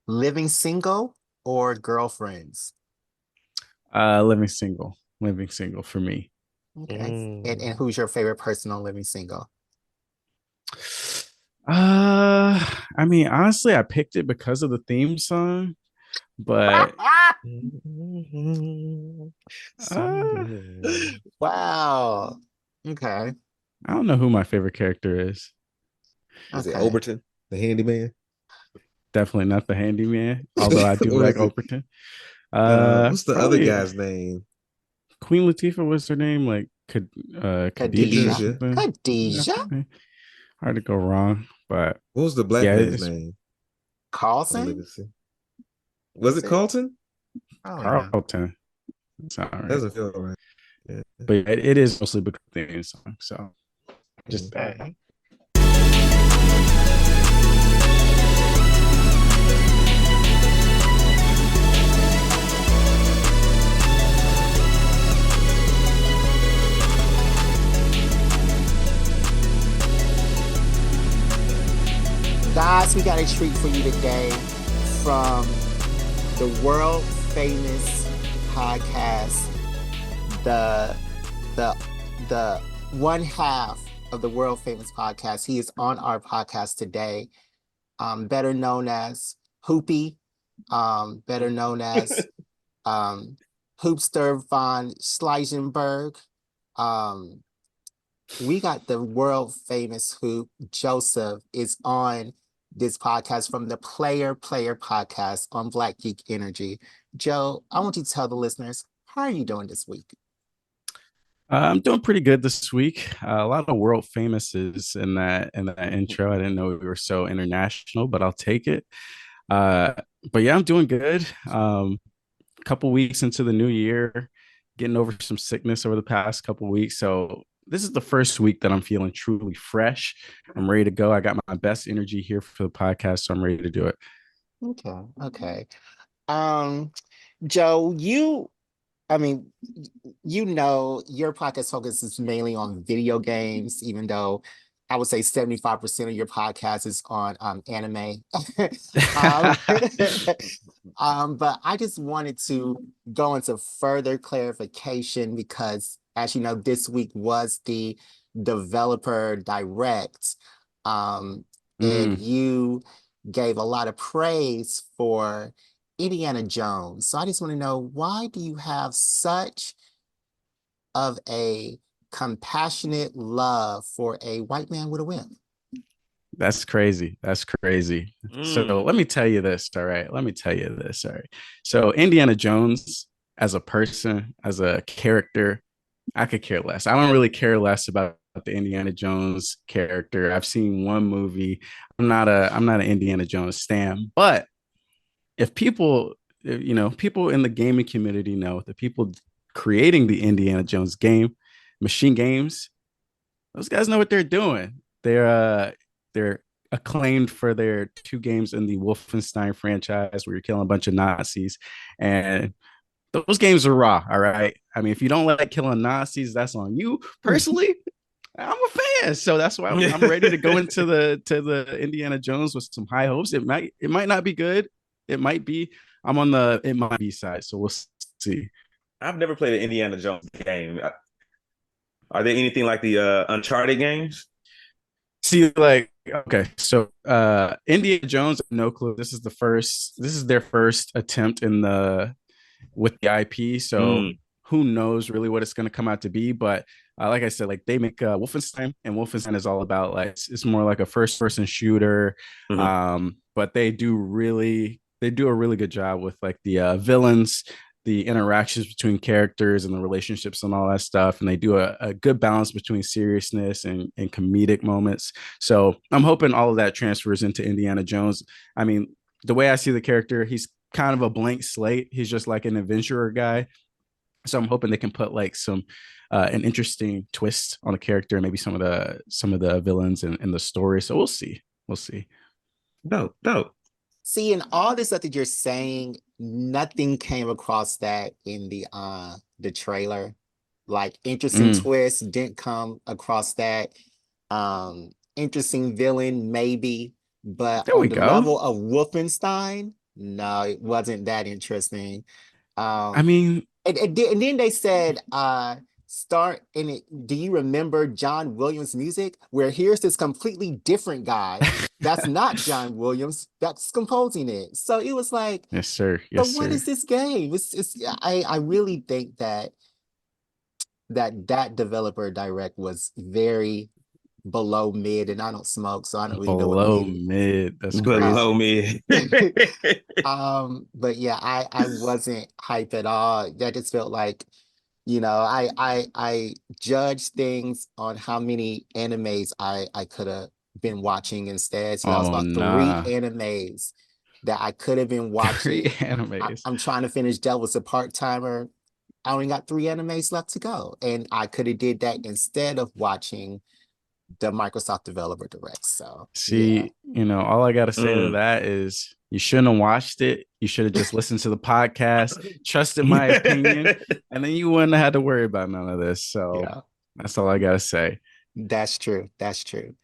Living single or girlfriends? Living single for me. Okay. And Mm. who's your favorite person on Living Single? Uh, I mean, honestly, I picked it because of the theme song, but Mhm. uh, Someday. Wow. Okay. I don't know who my favorite character is. Is it Okay. Overton, the handyman? Definitely not the handyman, although I do Or like is it Overton. what's the other Probably guy's name? Queen Latifah was her name, like Khadijah or Khadijah. Khadijah. something. Yeah, Khadijah hard to go wrong, but What was the black yeah, man's it's name on Carlson? Legacy? Was Is it it? Carlton? Probably not. Carlton. That's all right. Doesn't feel right. Yeah. But it is mostly because of the theme song. So just that. Okay. Guys, we got a treat for you today from the world famous podcast, the the the one half of the world famous podcast. He is on our podcast today, better known as Hoopy, better known as um, Hoopster von Schleisenberg. Um, we got the world famous Hoop Joseph is on this podcast from the Player podcast on Black Geek Energy. Joe, I want you to tell the listeners, how are you doing this week? I'm doing pretty good this week. A lot of world famouses in that intro. I didn't know we were so international, but I'll take it. Uh, but yeah, I'm doing good. A couple weeks into the new year, getting over some sickness over the past couple weeks. So this is the first week that I'm feeling truly fresh. I'm ready to go. I got my best energy here for the podcast, so I'm ready to do it. Okay, okay. Um, Joe, I mean, your podcast focuses mainly on video games, even though I would say 75% of your podcast is on anime. um, but I just wanted to go into further clarification because, as you know, this week was the developer direct, um, and Mm, you gave a lot of praise for Indiana Jones. So I just want to know, why do you have such of a compassionate love for a white man with a whip? that's crazy. That's crazy. So Mm. let me tell you this. All right. Let me tell you this. All right. So Indiana Jones, as a person, as a character, I could care less. I don't really care less about the Indiana Jones character. I've seen one movie. I'm not an Indiana Jones stan, but if people, people in the gaming community know, the people creating the Indiana Jones game, Machine Games, those guys know what they're doing. They're acclaimed for their two games in the Wolfenstein franchise where you're killing a bunch of Nazis, and those games are raw. All right. I mean, if you don't like killing Nazis, that's on you. Personally, I'm a fan, so that's why I'm ready to go into the Indiana Jones with some high hopes. It might not be good. It might be. I'm on the it might be side, so we'll see. I've never played an Indiana Jones game. Are there anything like the Uncharted games? See, like, okay, so Indiana Jones, no clue. This is their first attempt in the with the IP. So Mm, who knows really what it's going to come out to be? But like I said, like they make Wolfenstein, and Wolfenstein is all about like it's more like a first person shooter. mhm. But they do a really good job with like the villains, the interactions between characters and the relationships and all that stuff. And they do a good balance between seriousness and comedic moments. So I'm hoping all of that transfers into Indiana Jones. I mean, the way I see the character, he's kind of a blank slate. He's just like an adventurer guy. So I'm hoping they can put like some an interesting twist on the character and maybe some of the villains in the story. So we'll see. We'll see. Dope, dope. See, in all this stuff that you're saying, nothing came across that in the trailer. Like interesting Mm, twist didn't come across that. Interesting villain, maybe. But there we on the go. level of Wolfenstein, No, it wasn't that interesting. I Um, mean, and then they said, start in it. Do you remember John Williams' music? Where here's this completely different guy. That's not John Williams. That's composing it. So it was like, yes, sir. so Yes, what sir. is this game? I really think that that developer direct was very below mid, and I don't smoke, so I don't really know what Below mid. mid. That's Uh, Below crazy. me. but yeah, I wasn't hype at all. That just felt like, I judge things on how many animes I could have been watching instead. So that was Oh about three nah. animes that I could have been 3 watching. animes. I'm trying to finish Devil's a Part-Timer. I only got three animes left to go, and I could have did that instead of watching the Microsoft Developer Direct. So yeah. See, all I gotta say to Mm. that is you shouldn't have watched it. You should have just listened to the podcast, trusted my opinion, and then you wouldn't have had to worry about none of this. So Yeah, that's all I gotta say. that's true. That's true.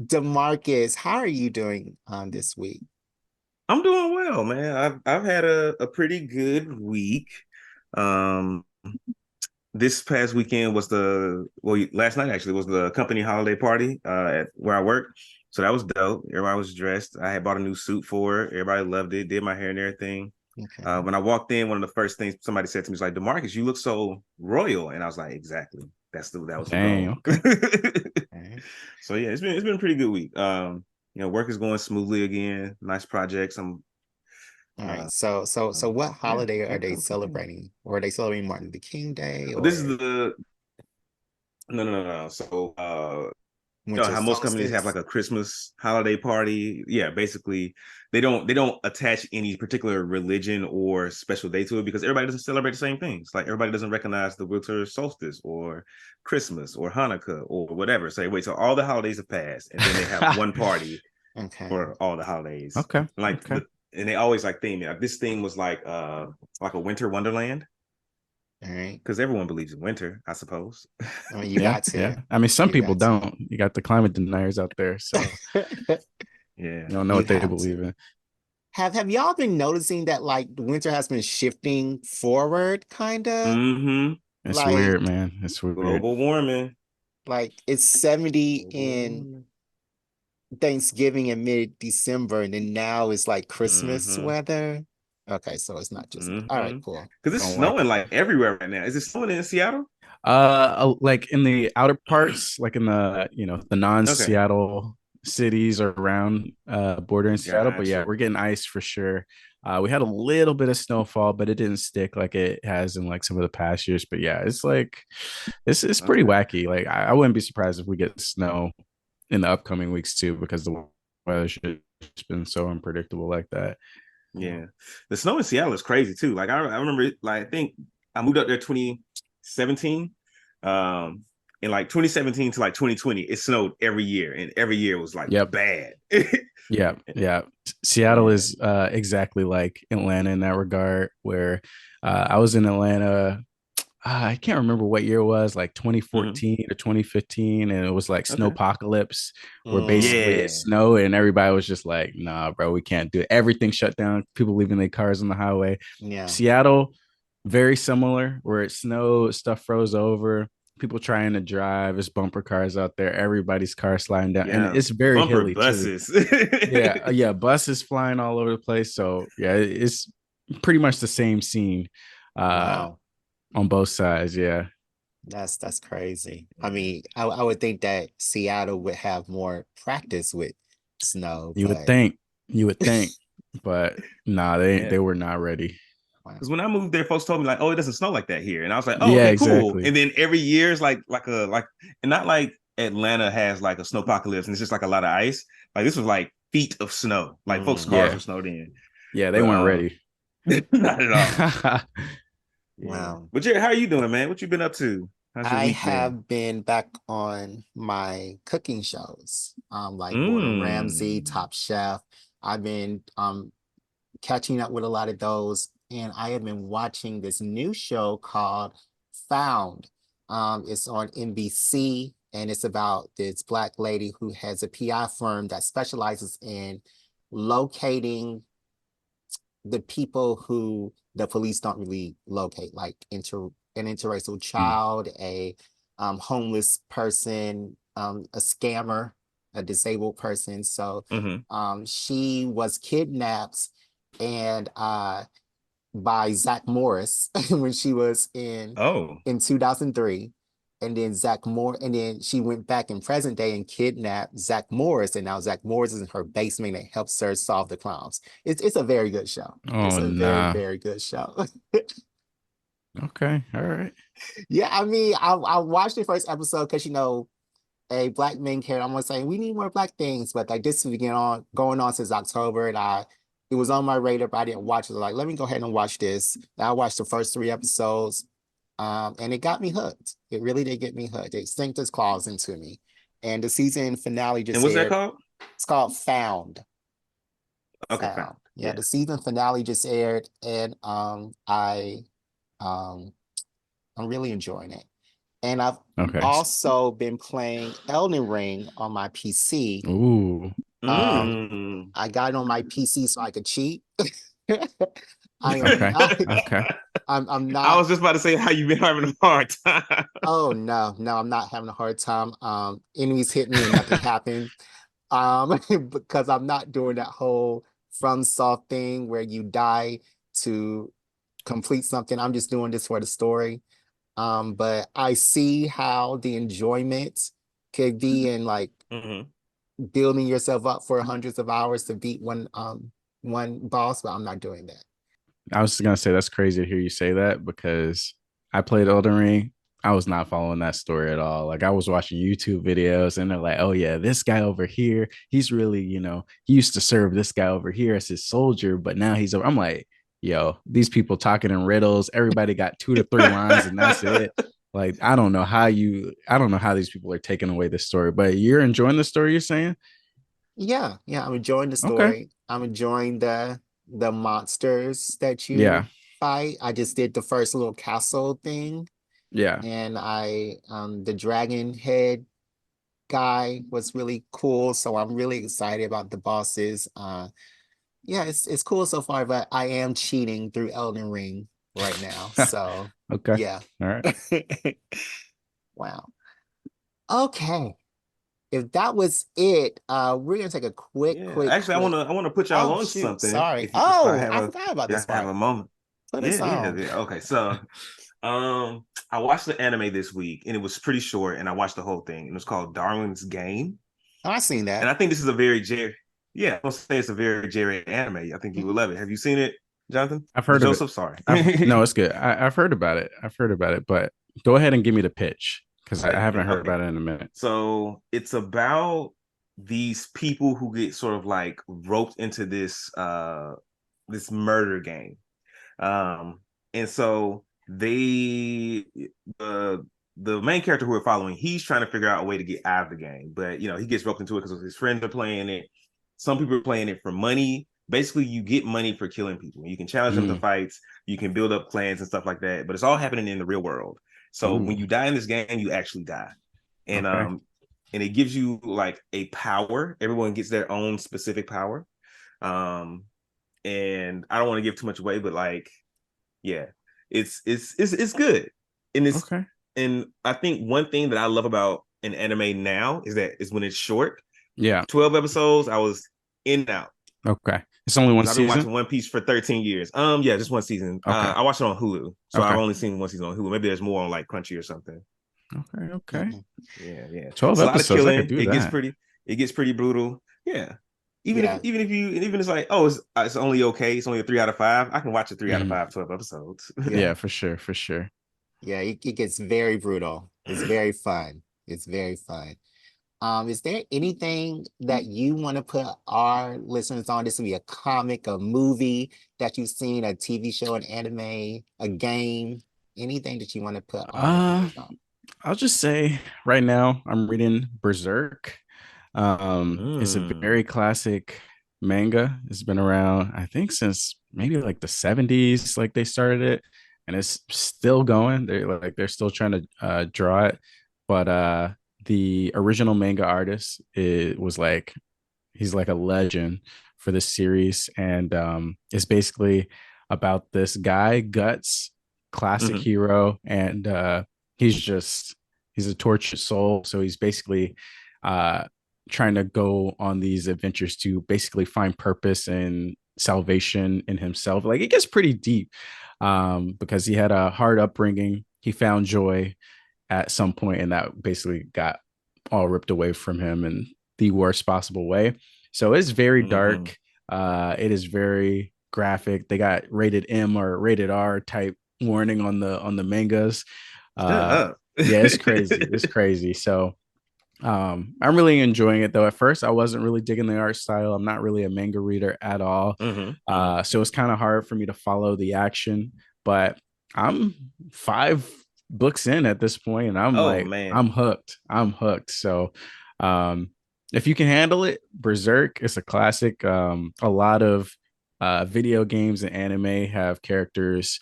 DeMarcus, how are you doing this week? I'm doing well, man. I've had a pretty good week. Um, this past weekend was last night actually was the company holiday party at where I work. So that was dope. Everybody was dressed. I had bought a new suit for it. Everybody loved it. Did my hair and everything. Okay. When I walked in, one of the first things somebody said to me was like, "DeMarcus, you look so royal," and I was like, "Exactly. That was the Dang, goal." okay. Okay. So yeah, it's been a pretty good week. Work is going smoothly again. Nice projects. I'm All right. uh, So what yeah, holiday are can't they complain. celebrating? Or are they celebrating Martin Luther King Day This is or the no. So winter how most companies have solstice? like a Christmas holiday party. Yeah, basically they don't attach any particular religion or special day to it because everybody doesn't celebrate the same things. Like everybody doesn't recognize the winter solstice or Christmas or Hanukkah or whatever. So wait till all the holidays have passed and then they have one party Okay. for all the holidays. Okay. Like Okay. and they always like theme it. Like, this theme was like a winter wonderland All right. because everyone believes in winter, I suppose. I mean, you Yeah, got yeah. to. I mean, some You people got to. don't. You got the climate deniers out there, so Yeah. you don't know You what they have believe to. in. Have y'all been noticing that like the winter has been shifting forward, kind of? Mm-hmm. It's Like weird, man. It's weird. Global warming. like it's 70 Global in warming. Thanksgiving in mid-December, and then now it's like Christmas Mm-hmm. weather. Okay, so it's not just all right, Mm-hmm. cool. Because it's Don't like snowing it. like everywhere right now. Is it snowing in Seattle? Like in the outer parts, like in the Okay. non-Seattle cities around bordering Seattle. But yeah, Gotcha. we're getting ice for sure. We had a little bit of snowfall, but it didn't stick like it has in like some of the past years. But yeah, it's like it's pretty Okay. wacky. Like I wouldn't be surprised if we get snow in the upcoming weeks too, because the weather's just been so unpredictable like that. Yeah. The snow in Seattle is crazy too. Like I remember like I think I moved up there 2017. In like 2017 to like 2020, it snowed every year, and every year was like Yep. bad. Yeah, yeah. Seattle Yeah. is exactly like Atlanta in that regard, where I was in Atlanta. I can't remember what year it was, like Mhm. 2014 or 2015, and it was like Okay. snowpocalypse, where basically it Yeah. snowed and everybody was just like, "Nah, bro, we can't do it." Everything shut down. People leaving their cars on the highway. Yeah. Seattle, very similar, where it snowed, stuff froze over. People trying to drive, there's bumper cars out there. Everybody's car sliding down, and Yeah. it's very Bumper hilly too. buses. Yeah, yeah, buses flying all over the place. So yeah, it's pretty much the same scene uh Wow. on both sides. Yeah, That's crazy. I mean, I would think that Seattle would have more practice with snow, you would but think, you would think, but nah, they Yeah. were not ready. wow. Because when I moved there, folks told me like, "Oh, it doesn't snow like that here," and I was like, "Oh, Yeah, okay, cool." exactly. And then every year is and not like Atlanta has like a snowpocalypse and it's just like a lot of ice. Like this was like feet of snow. Like folks' Mm, cars Yeah, were snowed in, yeah, they but weren't ready. not at all. Yeah. wow. But Jared, how are you doing, man? What you been up to? How's your I week been? have been back on my cooking shows, like Gordon Ramsay, Mm. Top Chef. I've been catching up with a lot of those, and I have been watching this new show called Found. It's on NBC, and it's about this Black lady who has a PI firm that specializes in locating the people who the police don't really locate, like an interracial child, a homeless person, a scammer, a disabled person. So she was kidnapped and by Zach Morris when she was in 2003. And then and then she went back in present day and kidnapped Zach Morris, and now Zach Morris is in her basement and helps her solve the crimes. It's a very good show. It's Oh, a very, nah. very good show. Okay. All right. Yeah, I mean, I watched the first episode because a black main character. I'm gonna say we need more black things, but like this has been going on since October, and it was on my radar, but I didn't watch it. Like, let me go ahead and watch this. I watched the first 3 episodes. And it got me hooked. It really did get me hooked. It sank its claws into me. And the season finale just And what's aired. that called? It's called Found. Okay, Found. Yeah, the season finale just aired, and I'm really enjoying it. And I've also been playing Elden Ring on my PC. Ooh. I got it on my PC so I could cheat. I am Okay. not. Okay. I'm not. I was just about to say how you've been having a hard time. Oh no, I'm not having a hard time. Enemies hit me and nothing happened. Because I'm not doing that whole FromSoft thing where you die to complete something. I'm just doing this for the story. But I see how the enjoyment could be in like building yourself up for hundreds of hours to beat one boss, but I'm not doing that. I was gonna say that's crazy to hear you say that because I played Elden Ring. I was not following that story at all. Like I was watching YouTube videos and they're like, oh yeah, this guy over here, he's really, he used to serve this guy over here as his soldier, but now he's over. I'm like, yo, these people talking in riddles. Everybody got 2 to 3 lines and that's it. Like, I don't know how these people are taking away this story, but you're enjoying the story, you're saying? Yeah, I'm enjoying the story. Okay. I'm enjoying the monsters that you fight. I just did the first little castle thing. Yeah. And the dragon head guy was really cool. So I'm really excited about the bosses. Yeah, it's cool so far, but I am cheating through Elden Ring right now. So okay. Yeah. All right. Wow. Okay. If that was it, we're gonna take a quick. Actually, I want to put y'all on something. Sorry. If I forgot about this part. Have a moment. Put us on. Yeah. Okay, so I watched the anime this week, and it was pretty short, and I watched the whole thing. It was called Darwin's Game. Oh, I've seen that, and I think this is a very I'm gonna say it's a very Jerry anime. I think you would love it. Have you seen it, Jonathan? I've heard Joseph, of it. Sorry. No, it's good. I've heard about it. But go ahead and give me the pitch because I haven't heard about it in a minute. So it's about these people who get sort of like roped into this this murder game, and so the main character who we're following, he's trying to figure out a way to get out of the game, but he gets roped into it because his friends are playing it. Some people are playing it for money. Basically, you get money for killing people. You can challenge them to fights. You can build up clans and stuff like that. But it's all happening in the real world. So when you die in this game, you actually die. And and it gives you like a power. Everyone gets their own specific power. And I don't want to give too much away, but like, yeah, it's good. And it's and I think one thing that I love about an anime now is when it's short. Yeah. 12 episodes, I was in and out. Okay. It's only one season? I've been watching One Piece for 13 years. Yeah, just one season. Okay. I watched it on Hulu. So I've only seen one season on Hulu. Maybe there's more on like Crunchy or something. Okay. Yeah. 12 episodes. Killing. I could do that. It gets pretty brutal. Yeah. Even if it's like, oh, it's only okay. It's only a 3 out of 5. I can watch a 3 out of 5, 12 episodes. Yeah, for sure. Yeah, it gets very brutal. It's very fun. Is there anything that you want to put our listeners on? This would be a comic, a movie that you've seen, a TV show, an anime, a game, anything that you want to put on? I'll just say right now I'm reading Berserk. It's a very classic manga. It's been around, I think, since maybe like the 70s, like they started it, and it's still going. They're still trying to draw it, but the original manga artist, he's like a legend for this series, and it's basically about this guy Guts, classic hero, and he's a tortured soul. So he's basically trying to go on these adventures to basically find purpose and salvation in himself. Like, it gets pretty deep because he had a hard upbringing. He found joy at some point, and that basically got all ripped away from him in the worst possible way. So it's very dark. It is very graphic. They got rated M or rated R type warning on the mangas. Shut up. Yeah, it's crazy. It's crazy. So I'm really enjoying it, though. At first I wasn't really digging the art style. I'm not really a manga reader at all. So it's kind of hard for me to follow the action, but I'm 5 books in at this point, and I'm I'm hooked. So if you can handle it, Berserk is a classic. A lot of video games and anime have characters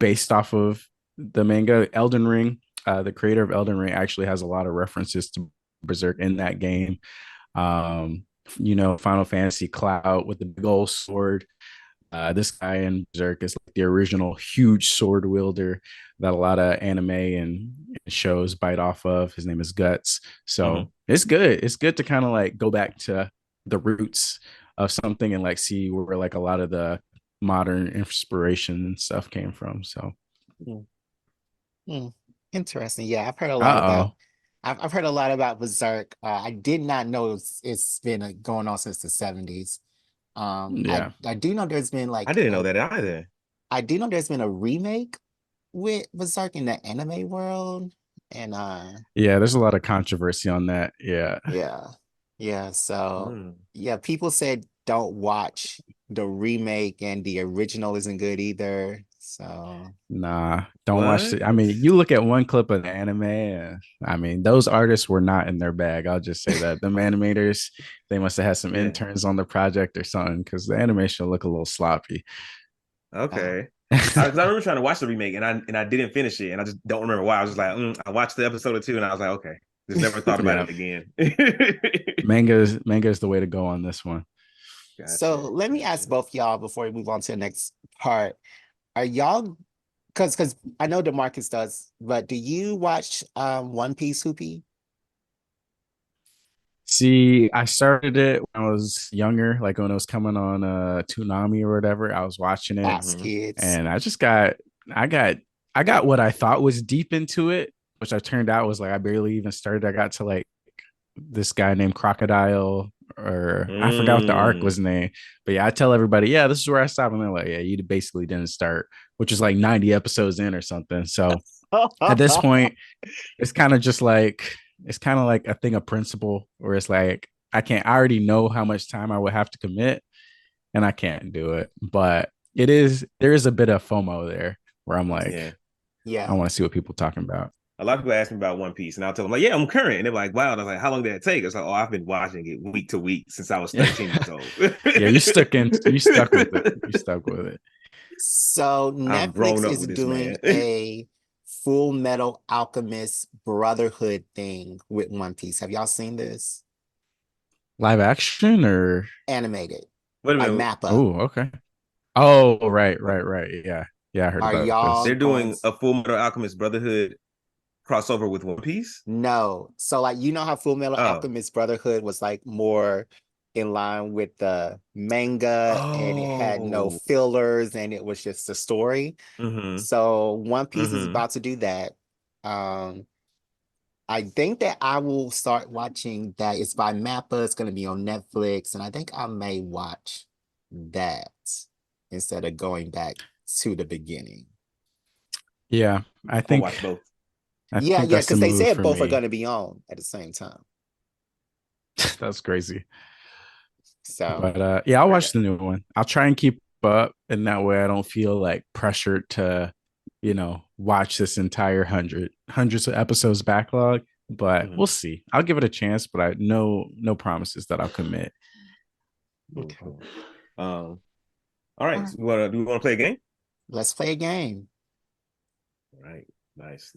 based off of the manga. Elden Ring, the creator of Elden Ring, actually has a lot of references to Berserk in that game. Final Fantasy Cloud with the big old sword. This guy in Berserk is like the original huge sword wielder that a lot of anime and shows bite off of. His name is Guts. So it's good. It's good to kind of like go back to the roots of something and like see where like a lot of the modern inspiration and stuff came from. So interesting. Yeah, I've heard a lot about. I've heard a lot about Berserk. I did not know it's been going on since the 70s. I do know there's been like I didn't know that either. I do know there's been a remake with Berserk in the anime world, and there's a lot of controversy on that. So people said don't watch the remake, and the original isn't good either. So don't watch it. I mean, you look at one clip of the anime, and I mean, those artists were not in their bag. I'll just say that. Them animators, they must have had some interns on the project or something, because the animation look a little sloppy. Okay. I remember trying to watch the remake, and I didn't finish it, and I just don't remember why. I was just like, I watched the episode or two, and I was like, okay, just never thought about it again. Manga is the way to go on this one. Gotcha. So let me ask both y'all before we move on to the next part. Are y'all, because I know DeMarcus does, but do you watch One Piece, Hoopy? See, I started it when I was younger, like when it was coming on Toonami or whatever. I was watching it, kids. And I got what I thought was deep into it, which I turned out was like I barely even started. I got to like this guy named Crocodile, or I forgot what the arc was named. But yeah, I tell everybody, this is where I stopped. And they're like, yeah, you basically didn't start, which is like 90 episodes in or something. So at this point, it's kind of just like, it's kind of like a thing of principle where it's like, I already know how much time I would have to commit, and I can't do it. But there is a bit of FOMO there where I'm like, I want to see what people are talking about. A lot of people ask me about One Piece, and I'll tell them like, yeah, I'm current. And they're like, wow. And I was like, how long did it take? It's like, I've been watching it week to week since I was 13 years old. You stuck with it. So Netflix is doing a Full Metal Alchemist Brotherhood thing with One Piece. Have y'all seen this? Live action or animated? Wait a minute. Mappa. Oh, okay. Oh, right. Yeah, I heard about y'all this. They're doing a Full Metal Alchemist Brotherhood crossover with One Piece? No. So like, you know how Full Metal Alchemist Brotherhood was like more in line with the manga, and it had no fillers, and it was just a story. So One Piece is about to do that. I think that I will start watching that. It's by Mappa. It's going to be on Netflix, and I think I may watch that instead of going back to the beginning. Yeah, I think I'll watch both. Because they said both are going to be on at the same time. That's crazy. So, but I'll watch the new one. I'll try and keep up, and that way I don't feel like pressured to, watch this entire hundreds of episodes backlog. But we'll see. I'll give it a chance, but I no promises that I'll commit. Okay. All right. Do we want to play a game? Let's play a game. All right. Nice.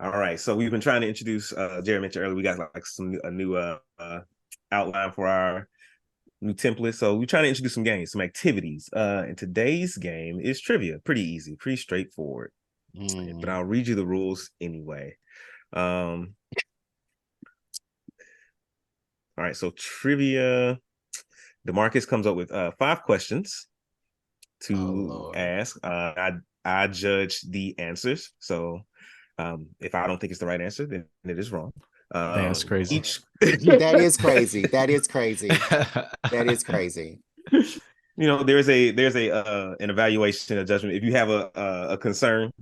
All right. So we've been trying to introduce. Jared mentioned earlier we got like a new outline for our new template. So we're trying to introduce some games, some activities. And today's game is trivia. Pretty easy, pretty straightforward. But I'll read you the rules anyway. All right, so trivia. DeMarcus comes up with 5 questions to ask. I judge the answers. So if I don't think it's the right answer, then it is wrong. That's crazy. That is crazy. That is crazy. That is crazy. You know, there's an evaluation, a judgment. If you have a concern,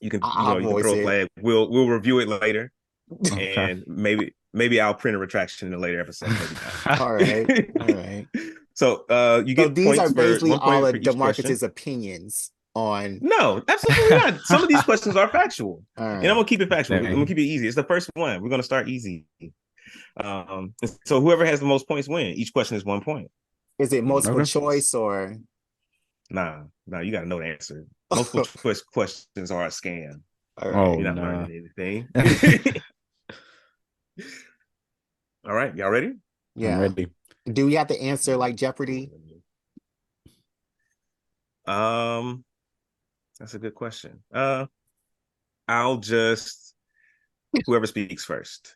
you can you can throw a flag. We'll review it later, and maybe I'll print a retraction in a later episode. All right. So you get these points are basically for all of DeMarcus's opinions on. No, absolutely not. Some of these questions are factual, right. And I'm gonna keep it factual. I'm gonna keep it easy. It's the first one. We're gonna start easy. So whoever has the most points win. Each question is 1 point. Is it multiple choice or? Nah, you gotta know the answer. Multiple choice questions are a scam. All right. You're not learning anything. All right, y'all ready? Yeah. I'm ready. Do we have to answer like Jeopardy? That's a good question. I'll just whoever speaks first,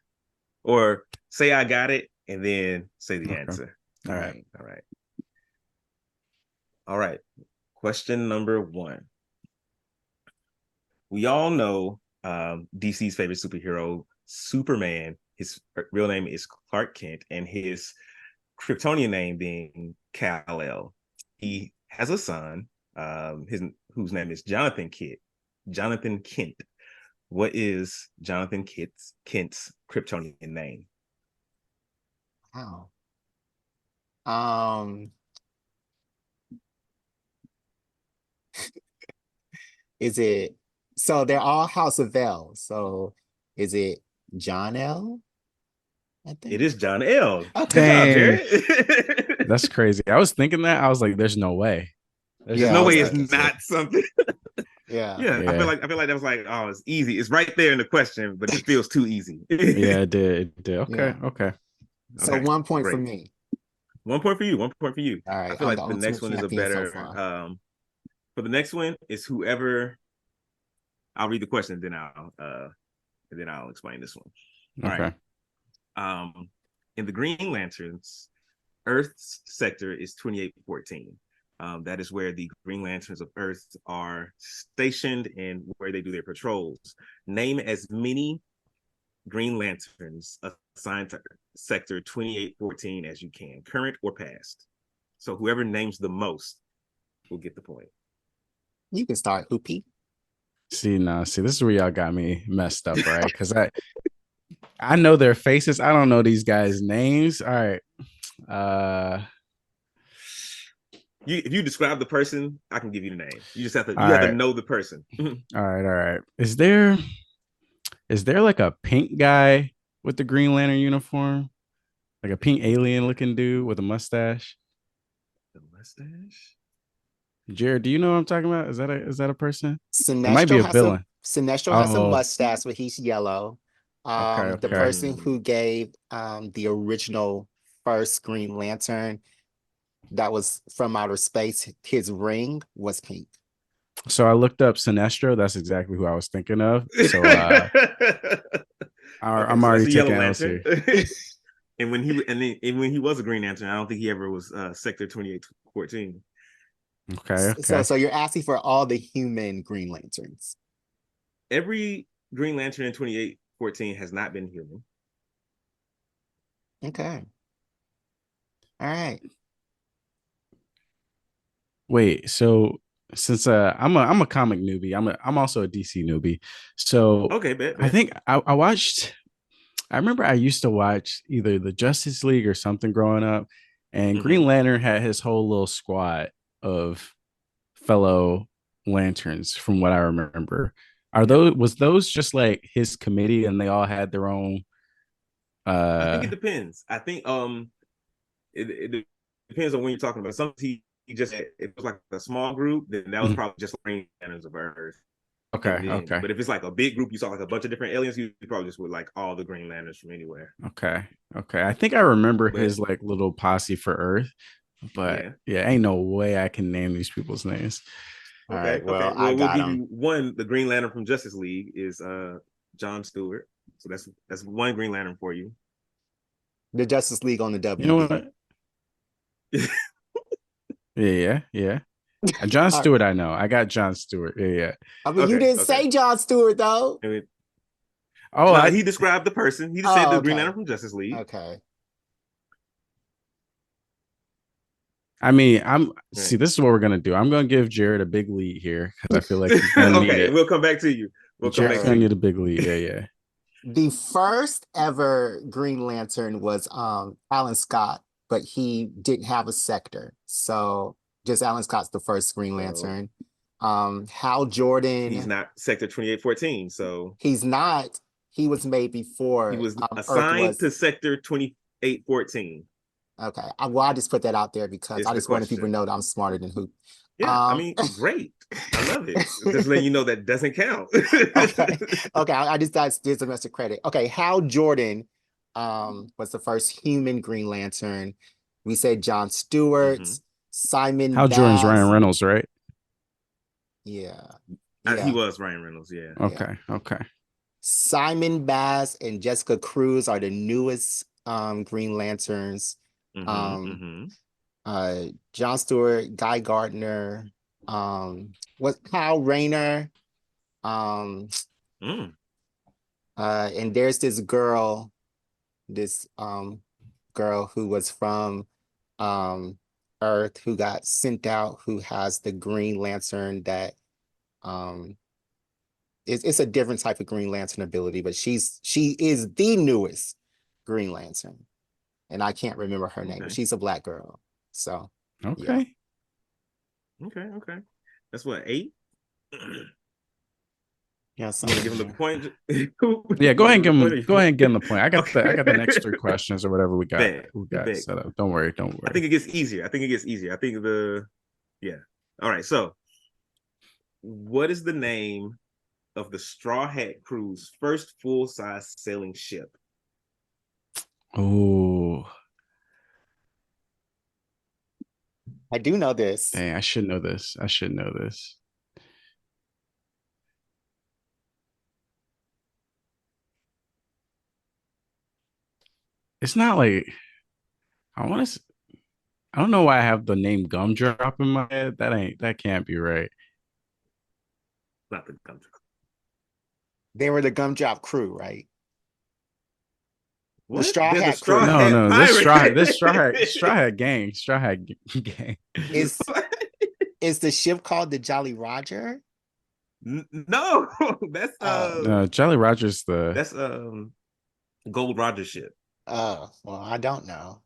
or say I got it and then say the answer. All right. Question number 1. We all know DC's favorite superhero, Superman. His real name is Clark Kent, and his Kryptonian name being Kal-El. He has a son, whose name is Jonathan Kent. What is Jonathan Kent's Kryptonian name? Wow. Is it, so they're all House of L. So is it John L? I think it is John L. Dang. That's crazy. I was thinking that. I was like, there's no way. There's no way it's not something. Yeah. I feel like that was like, oh, it's easy. It's right there in the question, but it feels too easy. Yeah, it did. Okay. So 1 point for me. 1 point for you. 1 point for you. All right. I feel like the next one is a better. For the next one is whoever. I'll read the question, and then I'll explain this one. All right. In the Green Lanterns, Earth's sector is 2814. That is where the Green Lanterns of Earth are stationed and where they do their patrols. Name as many Green Lanterns assigned to sector 2814 as you can, current or past. So whoever names the most will get the point. You can start, Hoopy. See, this is where y'all got me messed up, right? Because I know their faces. I don't know these guys' names. All right. If you describe the person, I can give you the name. You just have to know the person. All right. Is there like a pink guy with the Green Lantern uniform? Like a pink alien looking dude with a mustache? The mustache? Jared, do you know what I'm talking about? Is that a person? Sinestro it might be a villain. Sinestro has a mustache, but he's yellow. The person who gave the original first Green Lantern that was from outer space, his ring was pink. So I looked up Sinestro. That's exactly who I was thinking of. So I'm already taking L's here. And when he was a Green Lantern, I don't think he ever was Sector 2814. Okay. So you're asking for all the human Green Lanterns. Every Green Lantern in 2814 has not been human. Okay. All right. Wait, so since I'm a comic newbie, I'm also a DC newbie. So okay, bet. I think I remember I used to watch either the Justice League or something growing up, and Green Lantern had his whole little squad of fellow lanterns from what I remember. Was those just like his committee and they all had their own I think it depends. I think it depends on when you're talking about. Some he just had, it was like a small group, then that was probably just Green Lanterns of Earth. Okay, then, okay, but if it's like a big group, you saw like a bunch of different aliens, you probably just would like all the Green Lanterns from anywhere. okay, okay. I think I remember But his like little posse for Earth, but yeah, ain't no way I can name these people's names. All okay, right, well, okay. I Well, we'll got give him. you one. The Green Lantern from Justice League is John Stewart. So that's one Green Lantern for you. The Justice League on the WB. You know what? Yeah. John All right. Stewart, I know. I got John Stewart. Yeah. I mean, you didn't say John Stewart though. Oh, he described the person. He just said the Green Lantern from Justice League. Okay. I mean, see, this is what we're gonna do. I'm gonna give Jared a big lead here because I feel like he's gonna need it. We'll come back to you. Jared's gonna need a big lead. Yeah. The first ever Green Lantern was Alan Scott, but he didn't have a sector. So just Alan Scott's the first Green Lantern. Hal Jordan. He's not Sector 2814, so he's not. He was made before. He was assigned to Sector 2814. Okay. Well, I just put that out there because I just wanted people to know that I'm smarter than Hoop. Yeah, I mean, great. I love it. Just letting you know that doesn't count. Okay. I just thought did some extra credit. Okay, Hal Jordan was the first human Green Lantern. We said John Stewart, Simon Hal Bass. Jordan's Ryan Reynolds, right? Yeah. He was Ryan Reynolds, yeah. Okay. Simon Bass and Jessica Cruz are the newest Green Lanterns. John Stewart, Guy Gardner, Kyle Rayner, and there's this girl who was from Earth who got sent out, who has the Green Lantern that it's a different type of Green Lantern ability, but she is the newest Green Lantern, and I can't remember her name, but she's a black girl. So okay. That's what, 8? Yeah, so give him the point. Yeah, go ahead and give him the point. I got the next 3 questions or whatever we got set up. Don't worry. I think it gets easier. I think all right, so what is the name of the Straw Hat Crew's first full-size sailing ship? Oh, I do know this. Dang, I should know this. It's not like I don't know why I have the name Gumdrop in my head. That can't be right. Not the Gumdrop. They were the Gumdrop crew, right? What? The Straw Hat crew. No, this Straw Hat gang. Straw Hat gang. Is the ship called the Jolly Roger? No, that's no, Jolly Roger's that's Gold Roger ship. Oh, well, I don't know.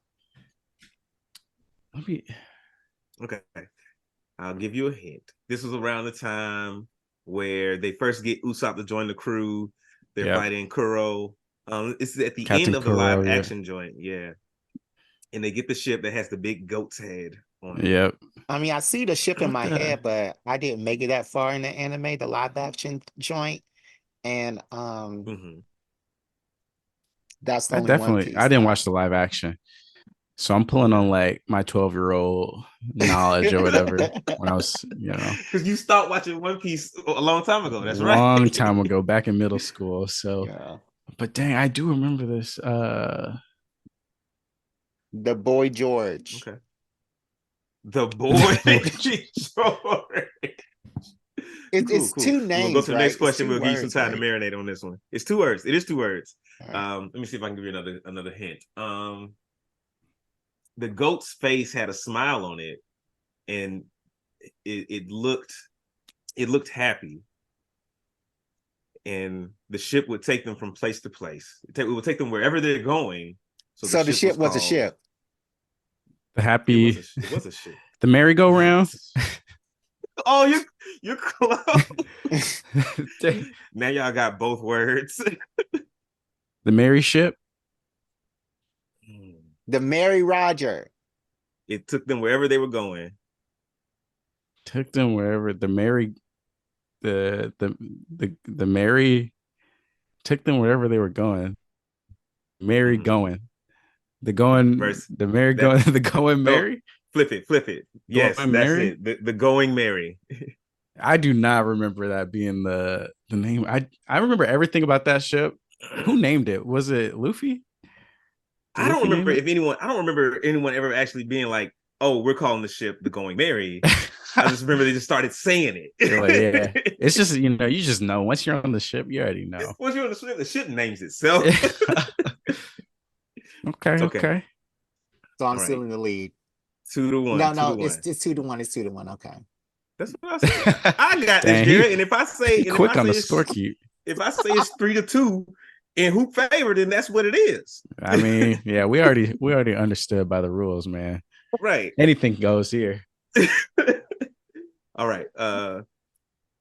Okay, I'll give you a hint. This was around the time where they first get Usopp to join the crew. They're fighting Kuro. It's at the Captain end of the Kuro, live action joint, and they get the ship that has the big goat's head on it. Yep. I mean, I see the ship in my head, but I didn't make it that far in the anime, the live action joint, and that's the only One Piece. I didn't watch the live action, so I'm pulling on like my 12-year-old knowledge or whatever when I was, because you stopped watching One Piece a long time ago. That's right, long time ago, back in middle school. So, but dang, I do remember this. The Boy George. Okay. The Boy George. It's cool. 2 names. We'll go to the next question. We'll words, give you some time to marinate on this one. It's 2 words. It is 2 words. Right. Let me see if I can give you another hint. The goat's face had a smile on it, and it looked happy. And the ship would take them from place to place. It would take them wherever they're going. So the ship was a ship. The happy. It was a ship. The merry-go-round. Oh, you're close. Now y'all got both words. The merry ship. The Merry Roger. It took them wherever they were going. The the Mary took them wherever they were going. Mary going. The going the Mary that, going the going Mary. Flip it. Yes, Going that's Mary? it. The going Mary. I do not remember that being the name. I remember everything about that ship. Who named it? Was it Luffy? I don't remember anyone ever actually being like, "Oh, we're calling the ship the Going Mary." I just remember they just started saying it. Like, yeah, it's just you just know once you're on the ship, you already know. Once you're on the ship names itself. Okay. So I'm still in the lead. 2-1. No, it's 2-1. It's 2-1. Okay. That's what I said. I got this, Jared. And if I say quick on the scorekeep, if I say it's 3-2 and who favored, then that's what it is. I mean, yeah, we already understood by the rules, man. Right. Anything goes here. All right.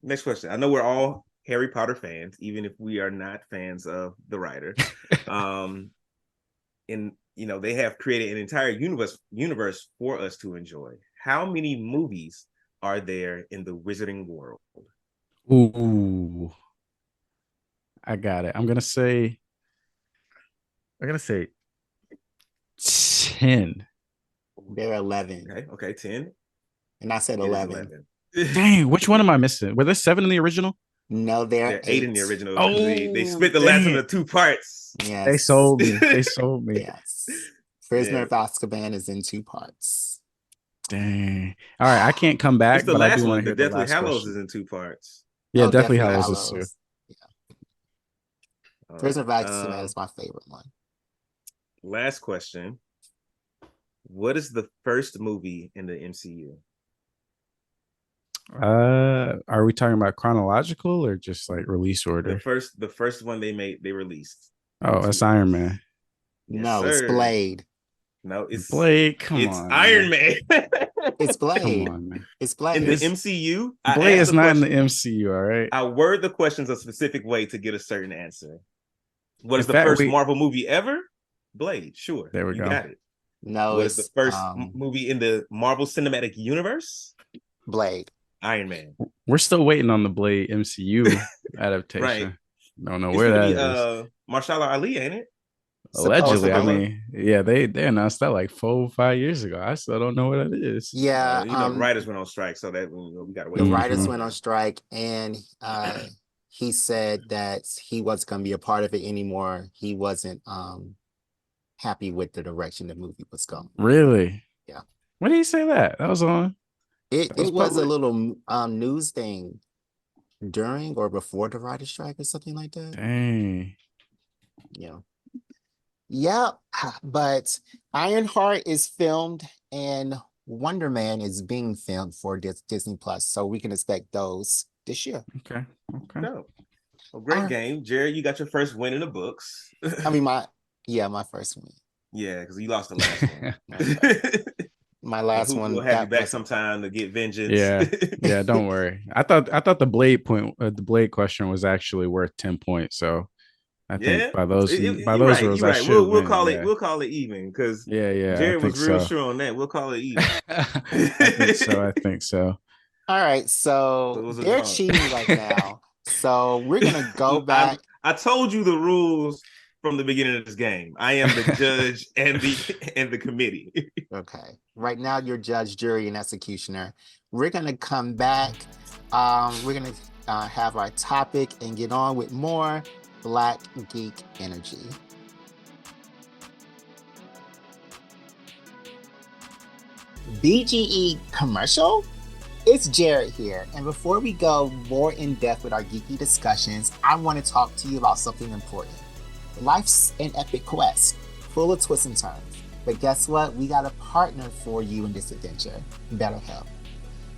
Next question. I know we're all Harry Potter fans, even if we are not fans of the writer. And they have created an entire universe for us to enjoy. How many movies are there in the Wizarding world? Ooh, I got it. I'm gonna say 10. There are 11. Okay, 10. And I said 11. Dang, which one am I missing? Were there 7 in the original? No, there are 8 in the original. Oh, they split the last one into 2 parts. Yes. They sold me. Yes. Prisoner of Azkaban is in 2 parts. Dang. All right, I can't come back, It's the but last I do one. want to hear the Deathly last Hallows question. is in 2 parts. Yeah, Deathly Hallows is too. Yeah. Prisoner of Azkaban is my favorite one. Last question. What is the first movie in the MCU? Are we talking about chronological or just like release order? The first one they released. Oh, that's Iron Man. Yes, no, sir. It's Blade. No, it's Blade. Come on, it's Iron Man. It's Blade. Come on, man. It's Blade. In the MCU, Blade is not in the MCU. All right. I word the questions a specific way to get a certain answer. What is the first Marvel movie ever? Blade. Sure. There we go. Got it. No, what is the first movie in the Marvel Cinematic Universe? Blade. Iron Man. We're still waiting on the Blade MCU adaptation. Right. Don't know where that is. Mahershala Ali, ain't it? Allegedly, I mean, yeah, they announced that like 4 or 5 years ago. I still don't know what that is. Yeah, the writers went on strike, so that we got to wait. The writers went on strike, and he said that he wasn't going to be a part of it anymore. He wasn't happy with the direction the movie was going. Really? Yeah. When did he say that? That was on. It was a little news thing during or before the writer's strike or something like that. Dang. Yeah. Yeah, but Ironheart is filmed and Wonder Man is being filmed for Disney Plus, so we can expect those this year. Okay. No. Well, great game, Jared. You got your first win in the books. I mean, my first win. Yeah, because you lost the last one. My last one. We'll have you back sometime to get vengeance. Yeah. Don't worry. I thought the Blade question was actually worth 10 points. So I think by those rules, I should. We'll call it even because Jared was real sure on that. We'll call it even. I think so. All right, so they're cheating right now. So we're gonna go back. I told you the rules from the beginning of this game. I am the judge and the committee. Okay. Right now, you're judge, jury, and executioner. We're gonna come back. We're gonna have our topic and get on with more Black Geek Energy. BGE commercial? It's Jared here, and before we go more in depth with our geeky discussions, I want to talk to you about something important. Life's an epic quest, full of twists and turns. But guess what? We got a partner for you in this adventure, BetterHelp.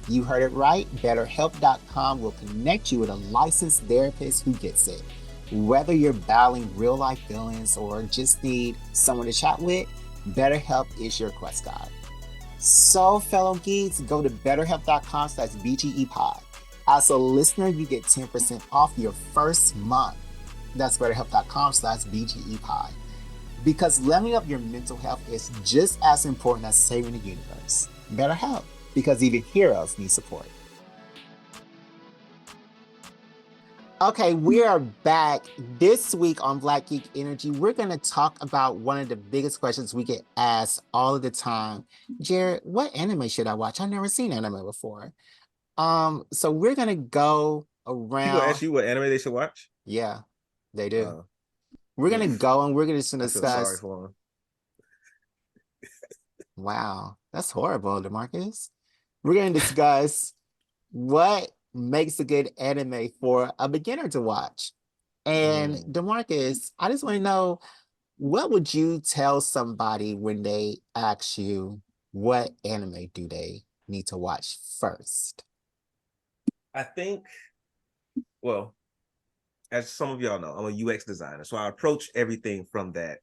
You heard it right. BetterHelp.com will connect you with a licensed therapist who gets it. Whether you're battling real-life feelings or just need someone to chat with, BetterHelp is your quest guide. So, fellow geeks, go to BetterHelp.com/BGEPod. As a listener, you get 10% off your first month. That's BetterHelp.com/BGEPod. Because leveling up your mental health is just as important as saving the universe. BetterHelp, because even heroes need support. Okay, we are back this week on Black Geek Energy. We're going to talk about one of the biggest questions we get asked all of the time. Jared, what anime should I watch? I've never seen anime before. So we're going to go People ask around. you what anime they should watch. Yeah, they do. Uh, We're going to go and we're going to I feel sorry discuss. for them. Wow, that's horrible, DeMarcus. We're going to discuss what makes a good anime for a beginner to watch. And DeMarcus, I just want to know, what would you tell somebody when they ask you what anime do they need to watch first? I think, well, as some of y'all know, I'm a UX designer, so I approach everything from that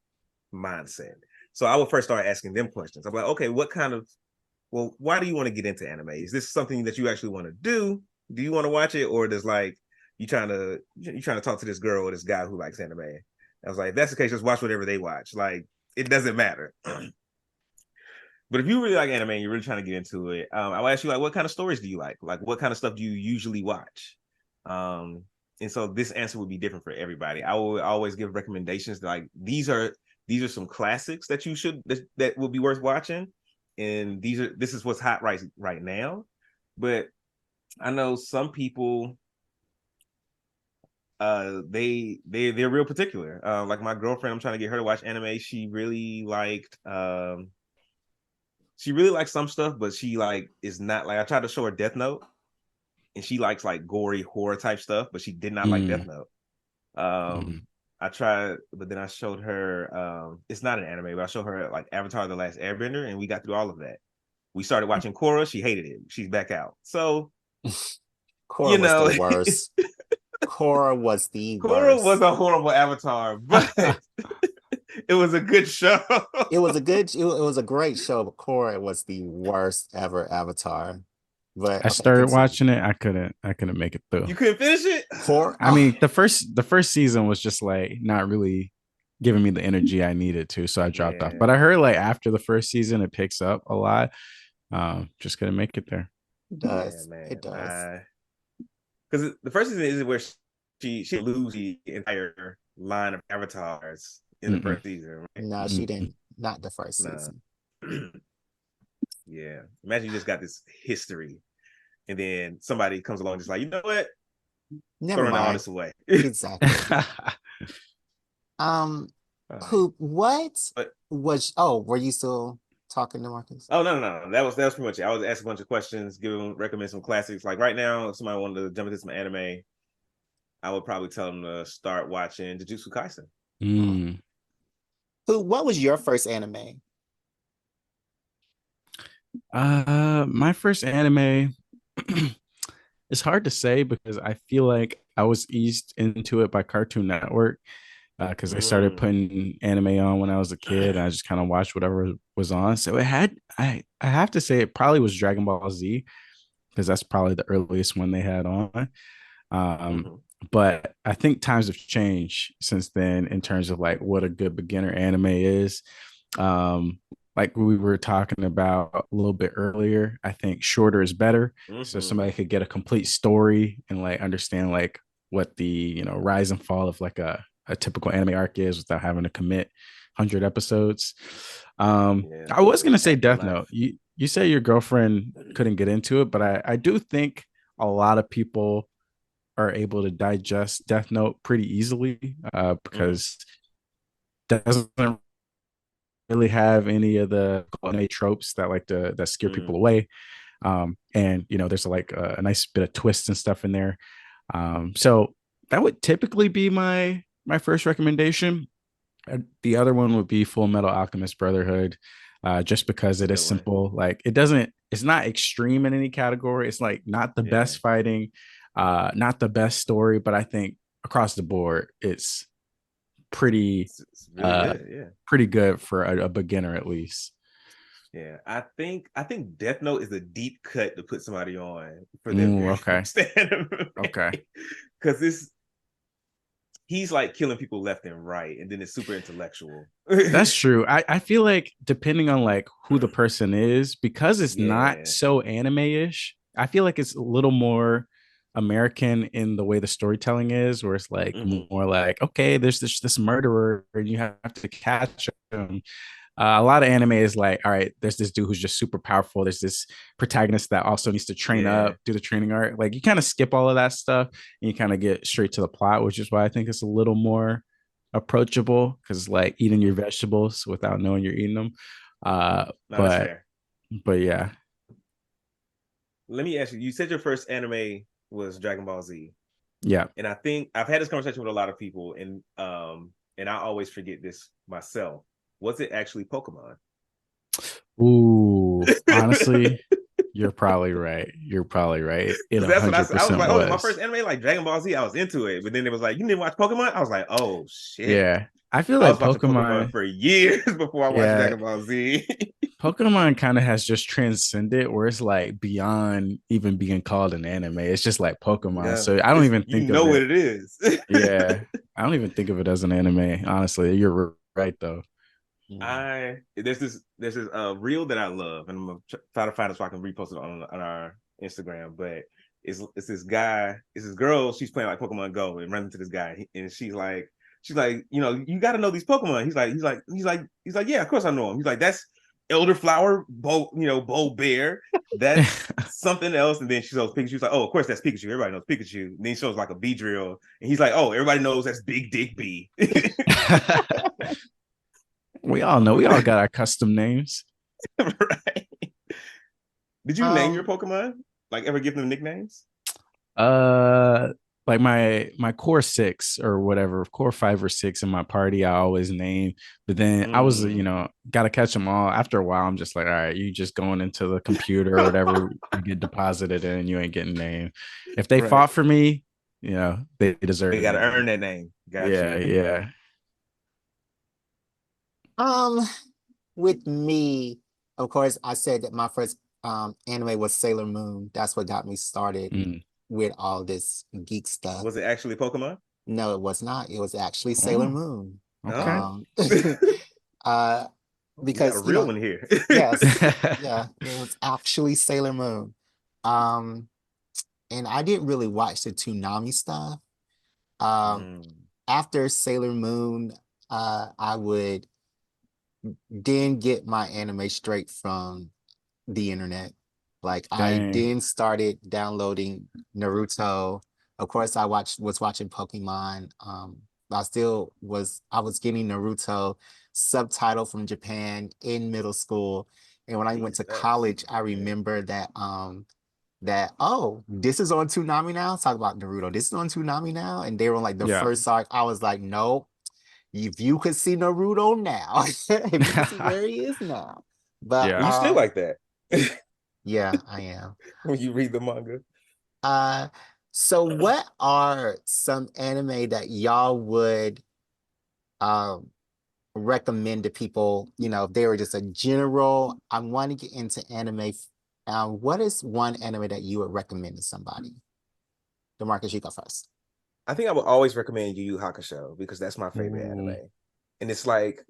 mindset. So I would first start asking them questions. I'm like, okay, why do you want to get into anime? Is this something that you actually want to do? Do you want to watch it, or does like you trying to talk to this girl or this guy who likes anime? I was like, if that's the case, just watch whatever they watch. Like, it doesn't matter. But if you really like anime and you're really trying to get into it, I'll ask you, like, what kind of stories do you like? Like, what kind of stuff do you usually watch? And so this answer would be different for everybody. I will always give recommendations like these are some classics that you should that would be worth watching, and this is what's hot right now. But I know some people they're real particular. Like my girlfriend, I'm trying to get her to watch anime. She really liked some stuff, but she like is not like, I tried to show her Death Note, and she likes like gory horror type stuff, but she did not like Death Note. I tried, but then I showed her it's not an anime, but I showed her like Avatar: The Last Airbender, and we got through all of that. We started watching Korra. She hated it. She's back out. So Korra was the worst. Korra was the worst. Korra was a horrible Avatar, but it was a good show. It was a great show, but Korra was the worst ever Avatar. But I started watching it. I couldn't make it through. You couldn't finish it? I mean, the first season was just like not really giving me the energy I needed to, so I dropped off. But I heard like after the first season it picks up a lot. Just couldn't make it there. It does. Man. It does. Because the first season is where she loses the entire line of avatars in the first season. Right? No, she didn't. Not the first season. Yeah. Imagine you just got this history, and then somebody comes along just like, you know what? Never mind. All this away. Exactly. Were you still talking to Marcus? Oh, no. That was pretty much it. I was asking a bunch of questions, recommend some classics. Like right now, if somebody wanted to jump into some anime, I would probably tell them to start watching Jujutsu Kaisen. What was your first anime? My first anime, it's hard to say because I feel like I was eased into it by Cartoon Network because they started putting anime on when I was a kid, and I just kind of watched whatever was on. So I have to say it probably was Dragon Ball Z because that's probably the earliest one they had on. But I think times have changed since then in terms of like what a good beginner anime is. Like we were talking about a little bit earlier, I think shorter is better. So somebody could get a complete story and like understand like what the rise and fall of like a typical anime arc is without having to commit 100 episodes. I was gonna say Death Note. You say your girlfriend couldn't get into it, but I do think a lot of people are able to digest Death Note pretty easily because it doesn't really have any of the anime tropes that like that scare people away. And there's like a nice bit of twists and stuff in there. So that would typically be my first recommendation. The other one would be Full Metal Alchemist Brotherhood, just because it is simple. Like it's not extreme in any category. It's like not the best fighting, not the best story, but I think across the board, it's pretty really good, pretty good for a beginner at least. Yeah, I think Death Note is a deep cut to put somebody on for them. Okay, because he's like killing people left and right, and then it's super intellectual. That's true. I feel like depending on like who the person is, because it's not so anime-ish, I feel like it's a little more American in the way the storytelling is, where it's like more like, okay, there's this murderer and you have to catch him. A lot of anime is like, all right, there's this dude who's just super powerful. There's this protagonist that also needs to train up, do the training arc. Like you kind of skip all of that stuff and you kind of get straight to the plot, which is why I think it's a little more approachable, because like eating your vegetables without knowing you're eating them. No, that's fair. But yeah. Let me ask you, you said your first anime was Dragon Ball Z. Yeah. And I think I've had this conversation with a lot of people, and I always forget this myself. Was it actually Pokemon? Ooh, honestly, you're probably right. That's what I said. I was like, oh, my first anime, like Dragon Ball Z, I was into it. But then it was like, you didn't watch Pokemon? I was like, oh shit. Yeah. I feel like I was watching Pokemon for years before I watched Dragon Ball Z. Pokemon kind of has just transcended, where it's like beyond even being called an anime. It's just like Pokemon. Yeah. So I don't even think of it. What it is. Yeah. I don't even think of it as an anime. Honestly, you're right though. There's this reel that I love, and I'm gonna try to find it so I can repost it on our Instagram. But it's this guy, it's this girl. She's playing like Pokemon Go and running into this guy, and she's like, you know, you got to know these Pokemon. He's like, yeah, of course I know him. He's like, that's Elderflower, Bo Bear. That's something else. And then she shows Pikachu. She's like, oh, of course that's Pikachu. Everybody knows Pikachu. And then he shows like a Beedrill, and he's like, oh, everybody knows that's Big Dick B. We all know. We all got our custom names. Right. Did you name your Pokemon? Like ever give them nicknames? Like my core 6 or whatever, core 5 or 6 in my party, I always name. But then I was, gotta catch them all. After a while, I'm just like, all right, you just going into the computer or whatever you get deposited in, you ain't getting named. If they fought for me, they deserve it. They gotta earn that name. Gotcha. Yeah. With me, of course, I said that my first anime was Sailor Moon. That's what got me started with all this geek stuff. Was it actually Pokemon? No, it was not. It was actually Sailor Moon. Okay. Because a real one here. Yes, yeah, it was actually Sailor Moon. And I didn't really watch the Toonami stuff. After Sailor Moon, I would then get my anime straight from the internet. Like I then started downloading Naruto. Of course, I was watching Pokemon. I was getting Naruto subtitled from Japan in middle school. And when I went to college, I remember that this is on Toonami now. Talk about Naruto. This is on Toonami now. And they were on like the first arc. I was like, nope. If you could see Naruto now, if you could see where he is now. But you still like that. Yeah, I am. When you read the manga. So what are some anime that y'all would recommend to people, if they were just a general, I want to get into anime. What is one anime that you would recommend to somebody? DeMarcus, you go first. I think I would always recommend Yu Yu Hakusho because that's my favorite anime. And it's like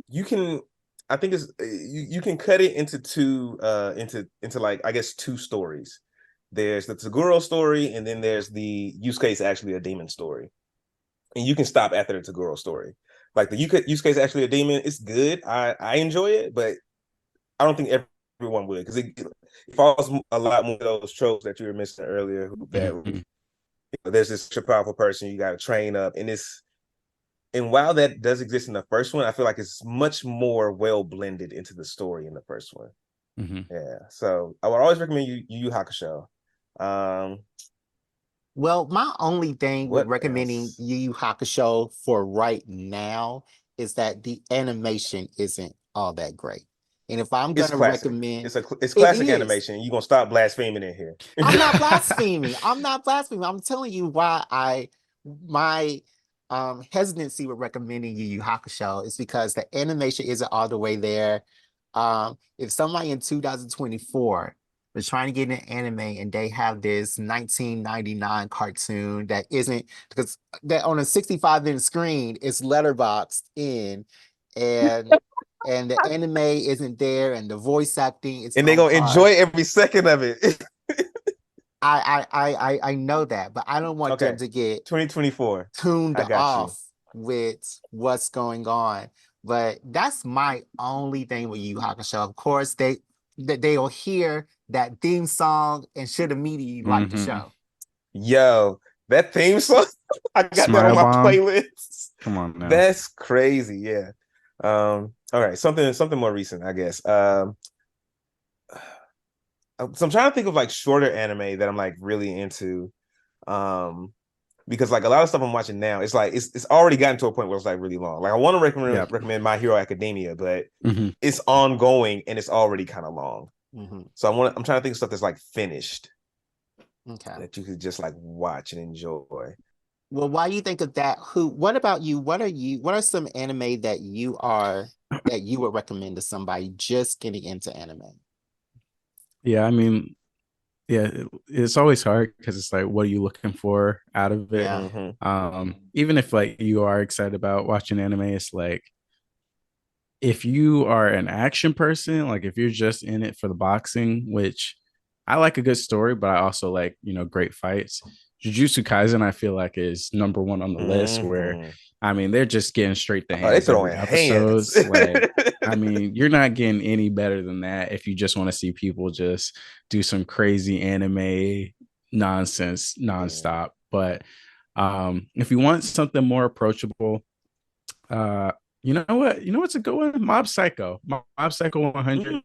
you can cut it into two like I guess two stories. There's the Toguro story, and then there's the Yusuke is actually a demon story. And you can stop after the Toguro story. Like the Yusuke is actually a demon, it's good. I enjoy it, but I don't think everyone would, because it falls a lot more of those tropes that you were mentioning earlier. There's this powerful person you got to train up, and while that does exist in the first one, I feel like it's much more well blended into the story in the first one. Yeah, so I would always recommend Yu Yu Hakusho. Well, my only thing with recommending Yu Yu Hakusho for right now is that the animation isn't all that great. And if I'm going to recommend... It's classic animation. You're going to stop blaspheming in here. I'm not blaspheming. I'm telling you why my hesitancy with recommending Yu Yu Hakusho is because the animation isn't all the way there. If somebody in 2024 was trying to get an anime and they have this 1999 cartoon that isn't... Because that on a 65-inch screen, it's letterboxed in, and the anime isn't there, and the voice acting is... And they're going to enjoy every second of it. I know that, but I don't want them to get 2024. tuned I got you. off with what's going on. But that's my only thing with Yu Yu Hakusho. Of course, they'll hear that theme song and should immediately like the show. Yo, that theme song, I got that Smile on my Bomb. playlist. Come on now. That's crazy. Yeah. All right, something more recent, I guess. So I'm trying to think of like shorter anime that I'm like really into. Because like a lot of stuff I'm watching now, it's like it's already gotten to a point where it's like really long. Like I want to recommend My Hero Academia, but it's ongoing and it's already kind of long. So I'm trying to think of stuff that's like finished. Okay. That you could just like watch and enjoy. Well, why you think of that? What about you? What are some anime that you would recommend to somebody just getting into anime? Yeah, I mean, yeah, it's always hard because it's like, what are you looking for out of it? Yeah. Even if like you are excited about watching anime, it's like, if you are an action person, like if you're just in it for the boxing, which I like a good story, but I also like, great fights. Jujutsu Kaisen, I feel like, is number one on the list, where I mean, they're just getting straight to hands every episode. Like, I mean, you're not getting any better than that if you just want to see people just do some crazy anime nonsense nonstop. But if you want something more approachable, you know what? You know what's a good one? Mob Psycho. Mob Psycho 100.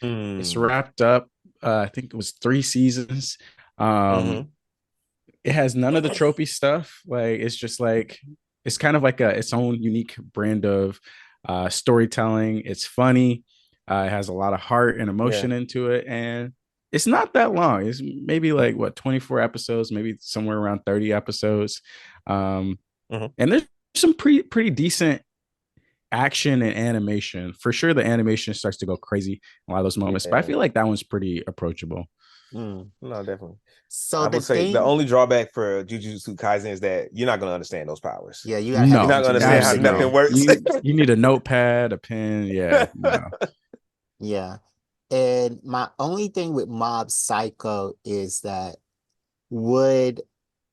It's wrapped up. I think it was 3 seasons. It has none of the tropey stuff. Like it's just like it's kind of like its own unique brand of storytelling. It's funny. It has a lot of heart and emotion into it, and it's not that long. It's maybe like 24 episodes, maybe somewhere around 30 episodes. And there's some pretty decent action and animation. For sure, the animation starts to go crazy in a lot of those moments, but I feel like that one's pretty approachable. No, definitely. So I would say the only drawback for Jujutsu Kaisen is that you're not going to understand those powers. Yeah, you're not going to understand how nothing works. You need a notepad, a pen. Yeah, no. Yeah, and my only thing with Mob Psycho is that would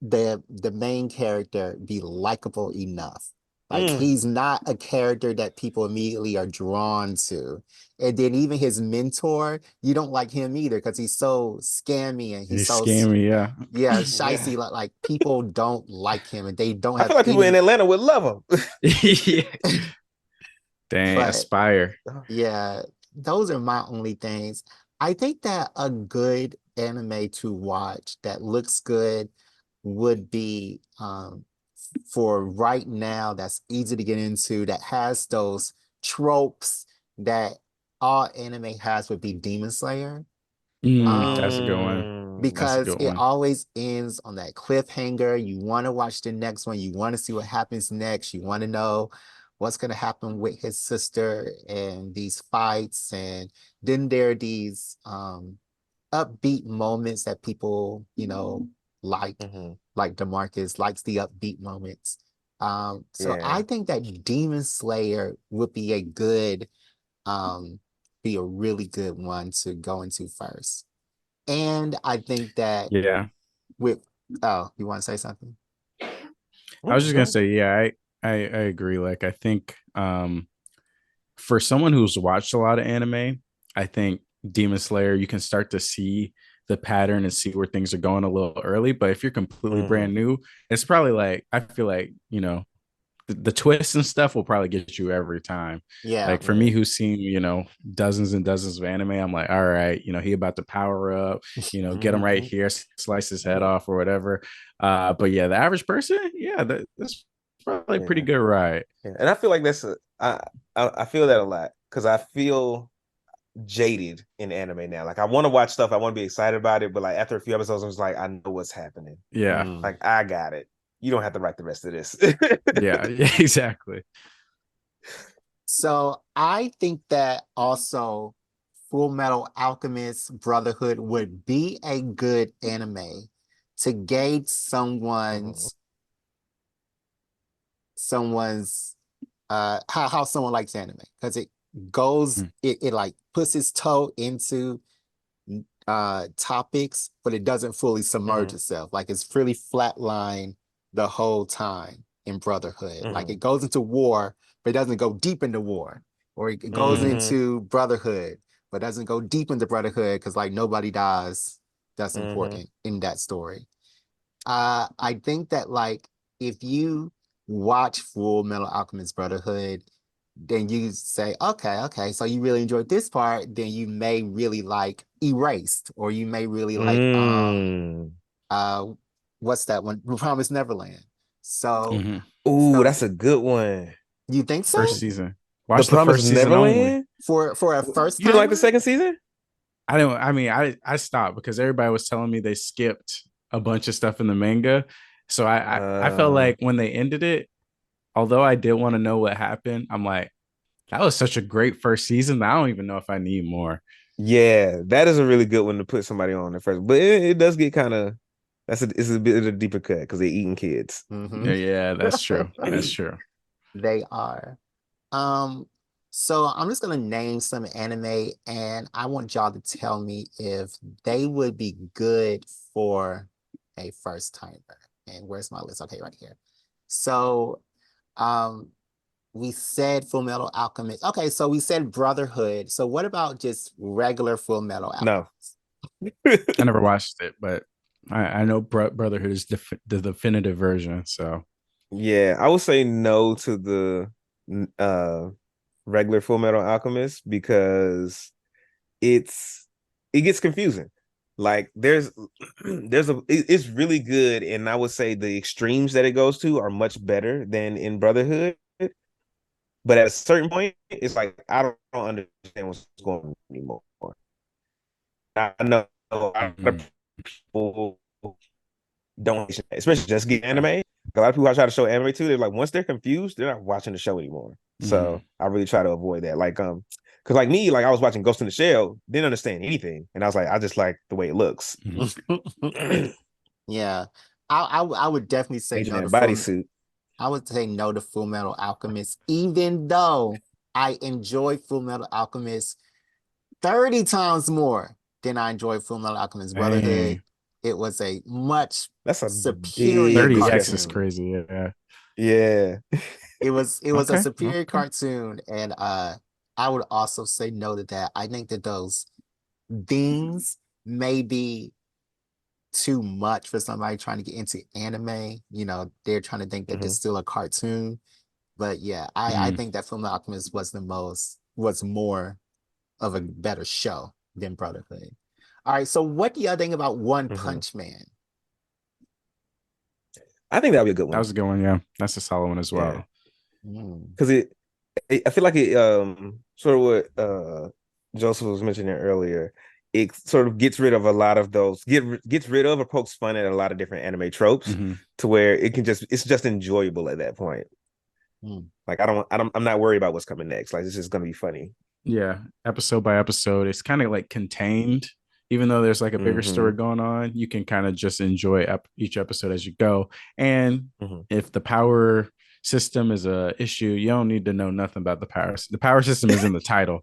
the main character be likable enough? Like he's not a character that people immediately are drawn to. And then even his mentor, you don't like him either because he's so scammy and he's so scammy, yeah, shicey. Like people don't like him and they don't have I feel like people in Atlanta would love him. Yeah. Dang, but, Aspire. Yeah, those are my only things. I think that a good anime to watch that looks good would be for right now, that's easy to get into, that has those tropes that all anime has, would be Demon Slayer. That's a good one. Because it always ends on that cliffhanger. You want to watch the next one. You want to see what happens next. You want to know what's going to happen with his sister and these fights. And then there are these upbeat moments that people, like DeMarcus likes the upbeat moments. So I think that Demon Slayer would be be a really good one to go into first. And I think that you want to say something? I was just gonna say, I agree. Like I think for someone who's watched a lot of anime, I think Demon Slayer, you can start to see the pattern and see where things are going a little early. But if you're completely brand new, it's probably like, I feel like, the twists and stuff will probably get you every time. Yeah. Like for me, who's seen, dozens and dozens of anime, I'm like, all right, he about to power up, get him right here, slice his head off or whatever. But yeah, the average person, that's probably a pretty good ride. Yeah. And I feel like I feel that a lot because I feel jaded in anime now. Like I want to watch stuff, I want to be excited about it, but like after a few episodes, I was like, I know what's happening. Yeah. Like I got it. You don't have to write the rest of this. yeah, exactly. So I think that also Full Metal Alchemist Brotherhood would be a good anime to gauge someone's how someone likes anime, because it goes it like puts its toe into topics, but it doesn't fully submerge itself. Like it's really flatline the whole time in Brotherhood. Like it goes into war, but it doesn't go deep into war. Or it goes into Brotherhood, but doesn't go deep into Brotherhood because like nobody dies. That's important in that story. I think that like if you watch Full Metal Alchemist Brotherhood, then you say, okay, so you really enjoyed this part, then you may really like Erased, or you may really like uh what's that one? Promise Neverland. So Ooh, so that's a good one. you think so? First season. The Watch the Promised first season only. Neverland? For a first You didn't like time? the second season? I stopped because everybody was telling me they skipped a bunch of stuff in the manga. So I felt like when they ended it, although I did want to know what happened, I'm like, that was such a great first season that I don't even know if I need more. Yeah, that is a really good one to put somebody on the first, but it does get kind of it's a bit of a deeper cut because they're eating kids. Yeah, that's true. That's true. They are. Um, so I'm just gonna name some anime, and I want y'all to tell me if they would be good for a first timer. And where's my list? Okay, right here. So, um, we said Full Metal Alchemist. Okay, so we said Brotherhood. So what about just regular Full Metal Alchemist? No. I never watched it, but I know Brotherhood is the definitive version. So Yeah, I would say no to the regular Full Metal Alchemist because it gets confusing. Like it's really good, and I would say the extremes that it goes to are much better than in Brotherhood. But at a certain point, it's like I don't understand what's going on anymore. I know a lot of people don't, especially just get anime. A lot of people I try to show anime to, they're like, once they're confused, they're not watching the show anymore. So I really try to avoid that. Like, because like me, like I was watching Ghost in the Shell, didn't understand anything, and I was like, I just like the way it looks. Yeah, I would definitely say Agent no in to a bodysuit. I would say no to Full Metal Alchemist, even though I enjoy Full Metal Alchemist 30 times more than I enjoy Full Metal Alchemist Brotherhood. It was a much That's a superior big 30x is cartoon. crazy. Yeah. Yeah. It was a superior Okay. cartoon, and I would also say no to that. I think that those themes may be too much for somebody trying to get into anime. You know, they're trying to think that it's still a cartoon. But yeah, I think that Fullmetal Alchemist was more of a better show than Brotherhood. All right, so what do y'all think about One Punch Man? I think that would be a good That one. was a good one. Yeah, that's a solid one as well. Because I feel like it sort of what Joseph was mentioning earlier. It sort of gets rid of a lot of those gets rid of or pokes fun at a lot of different anime tropes to where it's just enjoyable at that point. Like I'm not worried about what's coming next. Like it's just gonna be funny. Yeah, episode by episode, it's kind of like contained. Even though there's like a bigger story going on, you can kind of just enjoy each episode as you go. And if the power system is a issue, you don't need to know nothing about the power. The power system is in the title.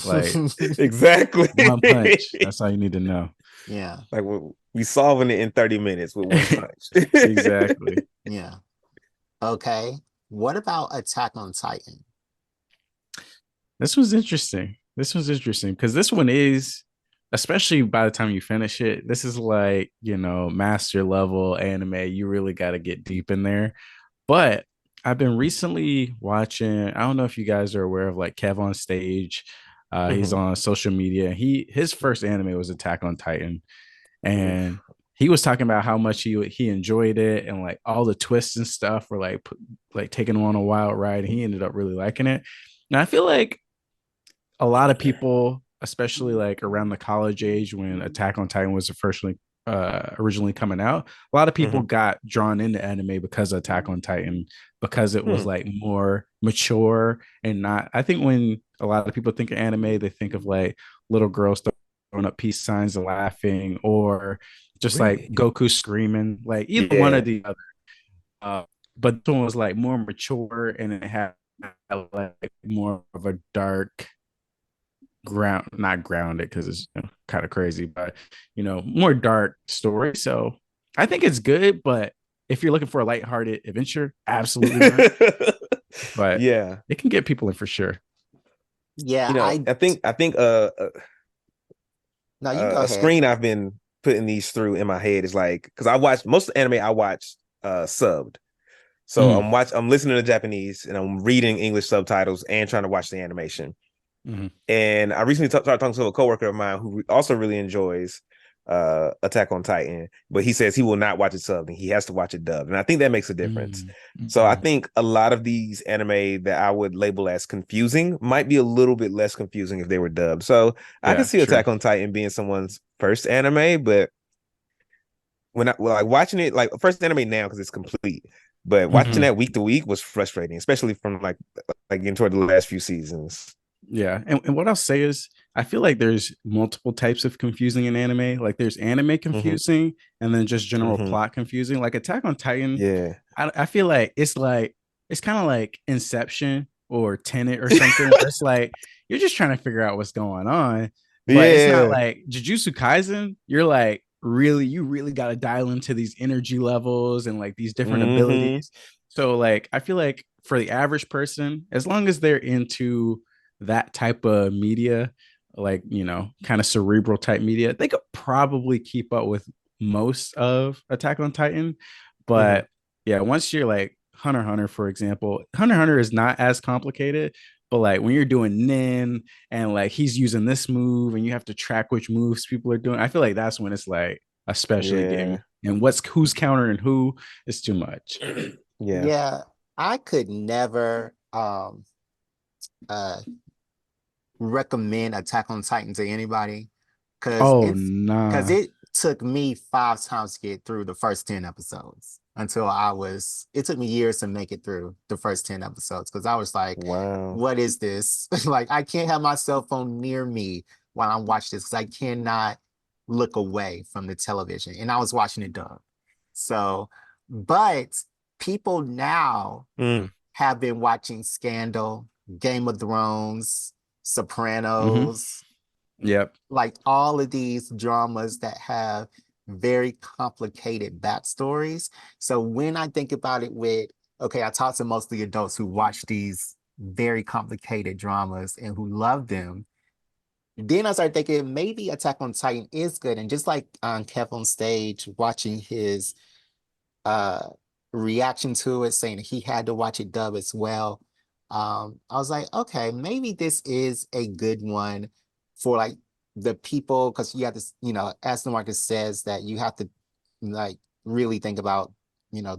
Like exactly. One punch. That's all you need to know. Yeah. Like we solving it in 30 minutes with one punch. Exactly. Yeah. Okay. What about Attack on Titan? This was interesting because this one is, especially by the time you finish it, this is like, master level anime. You really got to get deep in there. But I've been recently watching, I don't know if you guys are aware of like Kev on Stage. He's on social media. His first anime was Attack on Titan. And he was talking about how much he enjoyed it, and like all the twists and stuff were like taking him on a wild ride. And he ended up really liking it. And I feel like a lot of people, especially like around the college age when Attack on Titan was originally coming out, a lot of people got drawn into anime because of Attack on Titan, because it was like more mature and not. I think when a lot of people think of anime, they think of like little girls throwing up peace signs and laughing, or just like Goku screaming, like either one or the other. But this one was like more mature, and it had like more of a dark not grounded because it's kind of crazy, but more dark story. So I think it's good, but if you're looking for a lighthearted adventure, absolutely not. But Yeah, it can get people in for sure. Yeah, I think no, you go a ahead. screen I've been putting these through in my head is like, because I watch most of the anime I watch subbed. So I'm listening to Japanese and I'm reading English subtitles and trying to watch the animation. Mm-hmm. And I recently started talking to a coworker of mine who also really enjoys Attack on Titan, but he says he will not watch it subbed and he has to watch it dubbed. And I think that makes a difference. Mm-hmm. So I think a lot of these anime that I would label as confusing might be a little bit less confusing if they were dubbed. So I can see Attack on Titan being someone's first anime, but when I like watching it, like first anime now because it's complete. But watching that week to week was frustrating, especially from like getting toward the last few seasons. Yeah. And what I'll say is I feel like there's multiple types of confusing in anime. Like there's anime confusing and then just general plot confusing. Like Attack on Titan. Yeah. I feel like it's kind of like Inception or Tenet or something. It's like you're just trying to figure out what's going on. But it's not like Jujutsu Kaisen. You're like you really got to dial into these energy levels and like these different abilities. So like I feel like for the average person, as long as they're into that type of media, like kind of cerebral type media, they could probably keep up with most of Attack on Titan. But yeah, once you're like Hunter x Hunter, for example, Hunter x Hunter is not as complicated, but like when you're doing Nin and like he's using this move and you have to track which moves people are doing, I feel like that's when it's like especially game and who's countering who is too much. Yeah, I could never recommend Attack on Titan to anybody because it took me 5 times to get through the first 10 episodes until it took me years to make it through the first 10 episodes because I was like, wow, what is this? Like, I can't have my cell phone near me while I'm watching this because I cannot look away from the television. And I was watching it done. So, but people now have been watching Scandal, Game of Thrones, Sopranos. Yep. Like all of these dramas that have very complicated backstories. So when I think about it I talk to mostly adults who watch these very complicated dramas and who love them. Then I started thinking maybe Attack on Titan is good. And just like Kev on stage watching his reaction to it, saying that he had to watch it dub as well. I was like, okay, maybe this is a good one for like the people, because you have to, as the market says, that you have to like really think about,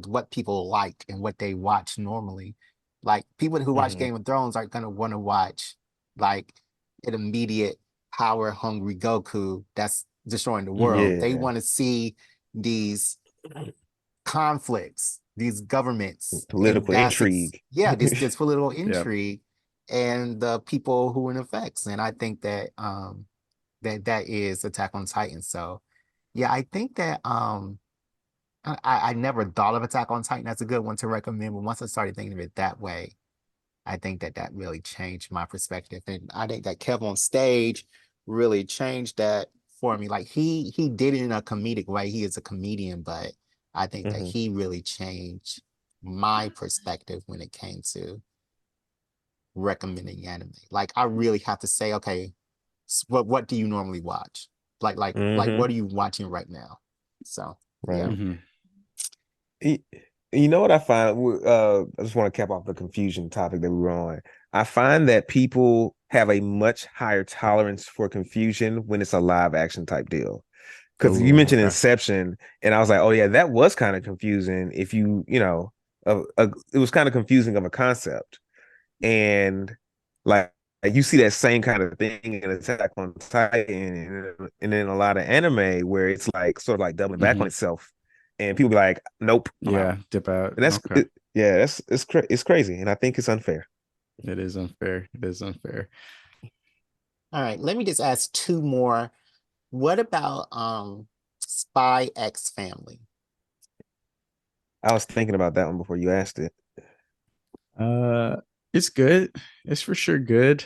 what people like and what they watch normally. Like people who watch Game of Thrones aren't gonna want to watch like an immediate power hungry Goku that's destroying the world. They want to see these conflicts, these governments, political intrigue. This political intrigue and the people who are in effects. And I think that that is Attack on Titan. So yeah, I think that I never thought of Attack on Titan as a good one to recommend, but once I started thinking of it that way, I think that really changed my perspective. And I think that Kev on stage really changed that for me. Like he did it in a comedic way. He is a comedian, but I think that he really changed my perspective when it came to recommending anime. Like I really have to say, okay, what do you normally watch? Like what are you watching right now? So You know what I find? I just want to cap off the confusion topic that we were on. I find that people have a much higher tolerance for confusion when it's a live action type deal. Because you mentioned Inception, and I was like, oh yeah, that was kind of confusing. If it was kind of confusing of a concept, and like you see that same kind of thing in Attack on Titan, and then a lot of anime where it's like sort of like doubling back on itself, and people be like, nope, dip out. And that's it's crazy, and I think it's unfair. It is unfair. All right, let me just ask 2 more. What about Spy X Family? I was thinking about that one before you asked it. It's good. It's for sure good.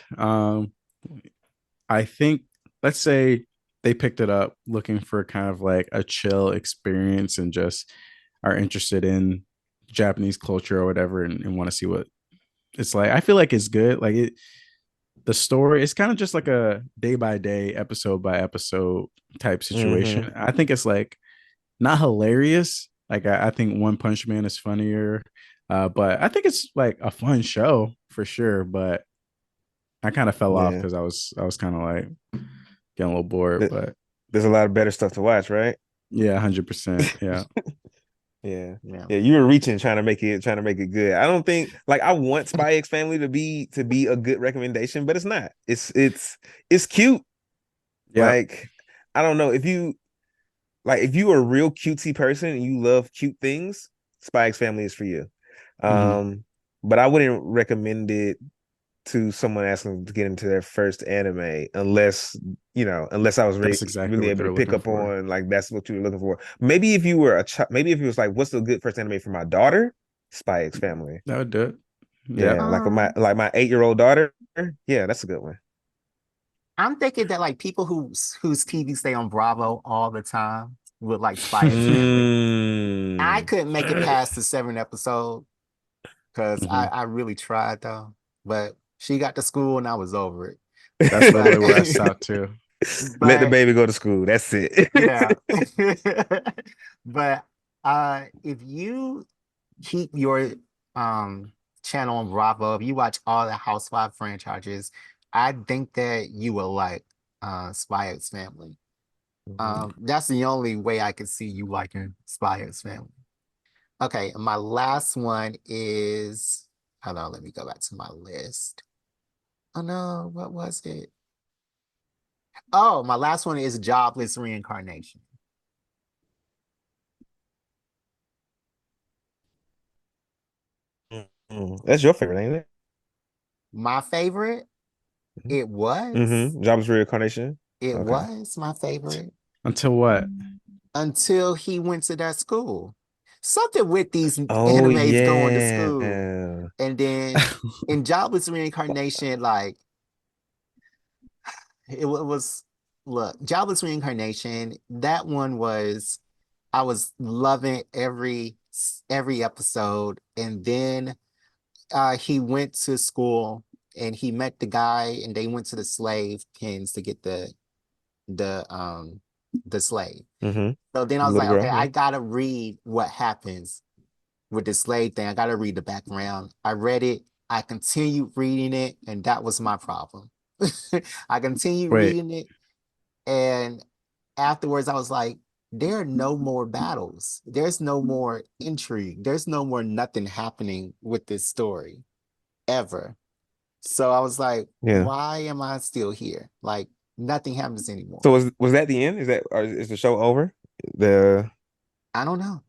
I think, let's say they picked it up looking for kind of like a chill experience and just are interested in Japanese culture or whatever, and want to see what it's like. I feel like it's good. Like the story is kind of just like a day by day, episode by episode type situation. Mm-hmm. I think it's like not hilarious. Like I think One Punch Man is funnier, but I think it's like a fun show for sure. But I kind of fell off Yeah. because I was kind of like getting a little bored. But There's a lot of better stuff to watch, right? yeah, 100%. Yeah. Yeah. Yeah. Yeah, you were reaching trying to make it good. I don't think like I want Spy X Family to be a good recommendation, but it's not. It's cute. Yeah. Like I don't know if you are a real cutesy person and you love cute things, Spy X Family is for you. But I wouldn't recommend it to someone asking to get into their first anime unless I was That's exactly really what able they're to pick looking up for. on like that's what you were looking for. Maybe if you were maybe if it was like what's a good first anime for my daughter, Spy X Family. That would do it. Yeah, like my 8-year-old daughter. Yeah, that's a good one. I'm thinking that like people whose TV stay on Bravo all the time would like Spy X Family. I couldn't make it past the 7th episode because I really tried though. But she got to school and I was over it. That's literally where I stopped too. Let the baby go to school. That's it. Yeah. But if you keep your channel on Bravo, if you watch all the Housewife franchises, I think that you will like Spy X Family. That's the only way I could see you liking Spy X Family. Okay, my last one is, hold on, let me go back to my list. Oh no, what was it? Oh, my last one is Jobless Reincarnation. That's your favorite, ain't it? My favorite, it was. Jobless Reincarnation. It Okay. was my favorite. Until what? Until he went to that school. Something with these Oh animes going to school. yeah. And then in Jobless Reincarnation, like it was look, Jobless Reincarnation, that one was I was loving every episode. And then he went to school and he met the guy and they went to the slave pens to get the slave. So then I was like, Little girl, okay, yeah. I gotta read what happens with the slave thing. I gotta read the background. I read it, I continued reading it, and that was my problem. I continued Wait. reading it, and afterwards I was like, there are no more battles. There's no more intrigue. There's no more nothing happening with this story ever. So I was like, Yeah. why am I still here? Like nothing happens anymore. So was that the end? Is the show over? I don't know.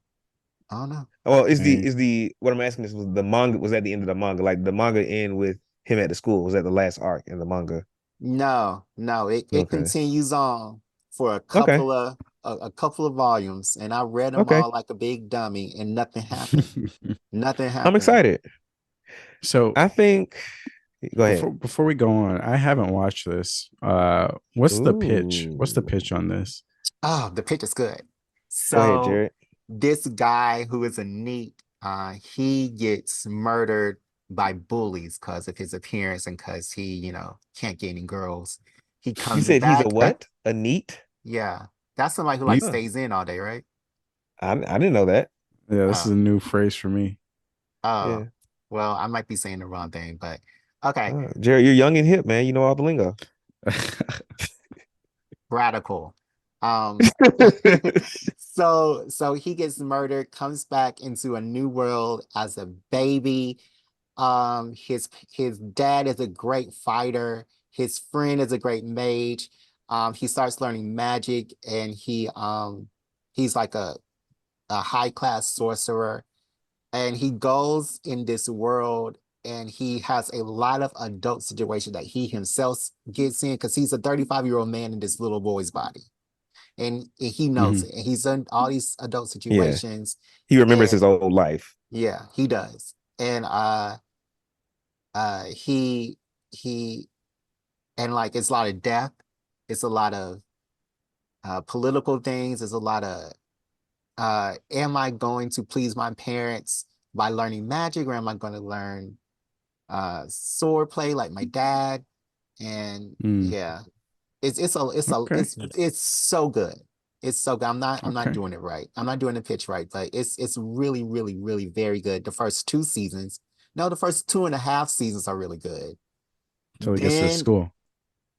Well, is the what I'm asking is was the manga was that the end of the manga? Like the manga end with him at the school? Was that the last arc in the manga? No, it Okay. continues on for a couple of volumes, and I read them all like a big dummy, and nothing happened. Nothing happened. I'm excited. So I think go ahead. Before we go on, I haven't watched this. What's the pitch? What's the pitch on this? Oh, the pitch is good. So go ahead, Jared. This guy who is a NEET, he gets murdered by bullies because of his appearance and because he, can't get any girls. He comes You said back. he's a what? A NEET? Yeah. That's somebody who like stays in all day, right? I didn't know that. Yeah, this is a new phrase for me. Oh, yeah. Well, I might be saying the wrong thing, but okay. Jared, you're young and hip, man. You know all the lingo. Radical. So he gets murdered, comes back into a new world as a baby. His dad is a great fighter. His friend is a great mage. He starts learning magic, and he's like a high class sorcerer. And he goes in this world, and he has a lot of adult situations that he himself gets in because he's a 35-year-old man in this little boy's body. And he knows it. And he's in all these adult situations. Yeah. He remembers his old life. Yeah, he does. And and like it's a lot of death. It's a lot of political things. It's a lot of am I going to please my parents by learning magic, or am I going to learn sword play like my dad? And yeah, Okay. it's so good. It's so good. I'm not Okay. doing it right. I'm not doing the pitch right, but it's really, really, really very good. The first 2 seasons, no, the first 2.5 seasons are really good. Till he gets to Then school.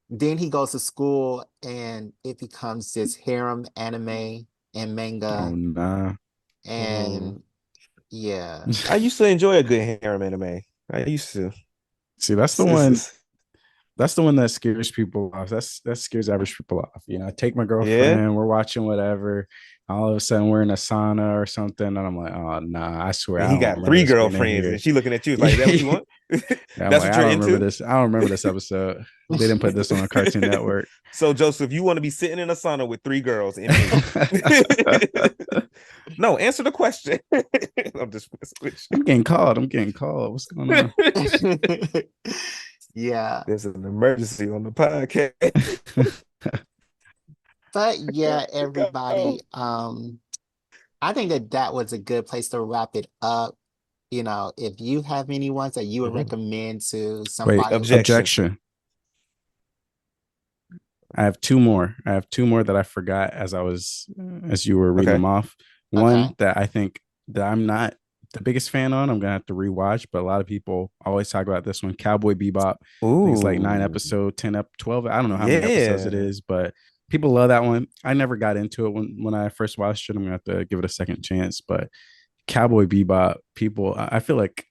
then he goes to school and it becomes this harem anime and Oh manga. nah. And yeah. I used to enjoy a good harem anime. I used to. See, that's the It's- one. it's- That's the one that scares people off. That scares average people off. You know, I take my Yeah. girlfriend, we're watching whatever. All of a sudden, we're in a sauna or something, and I'm like, oh nah, I swear, And I he don't got remember 3 this being in girlfriends, here. and she looking at you like, "Is that what you want? Yeah, I'm That's like, what I you're don't remember into." this. I don't remember this episode. They didn't put this on a Cartoon Network. So Joseph, you want to be sitting in a sauna with 3 girls in me? No, answer the question. I'm just I'm getting called. I'm getting called. What's going on? Yeah. There's an emergency on the podcast. But yeah, Go. everybody, I think that was a good place to wrap it up. You know, if you have any ones that you would recommend to Wait, somebody, objection. I have 2 more. I have 2 more that I forgot as you were reading them off. One that I think that I'm not the biggest fan on. I'm gonna have to rewatch, but a lot of people always talk about this one, Cowboy Bebop. I think it's like 9 episodes, 10 up 12. I don't know how many episodes it is, but people love that one. I never got into it when I first watched it. I'm gonna have to give it a second chance. But Cowboy Bebop, I feel like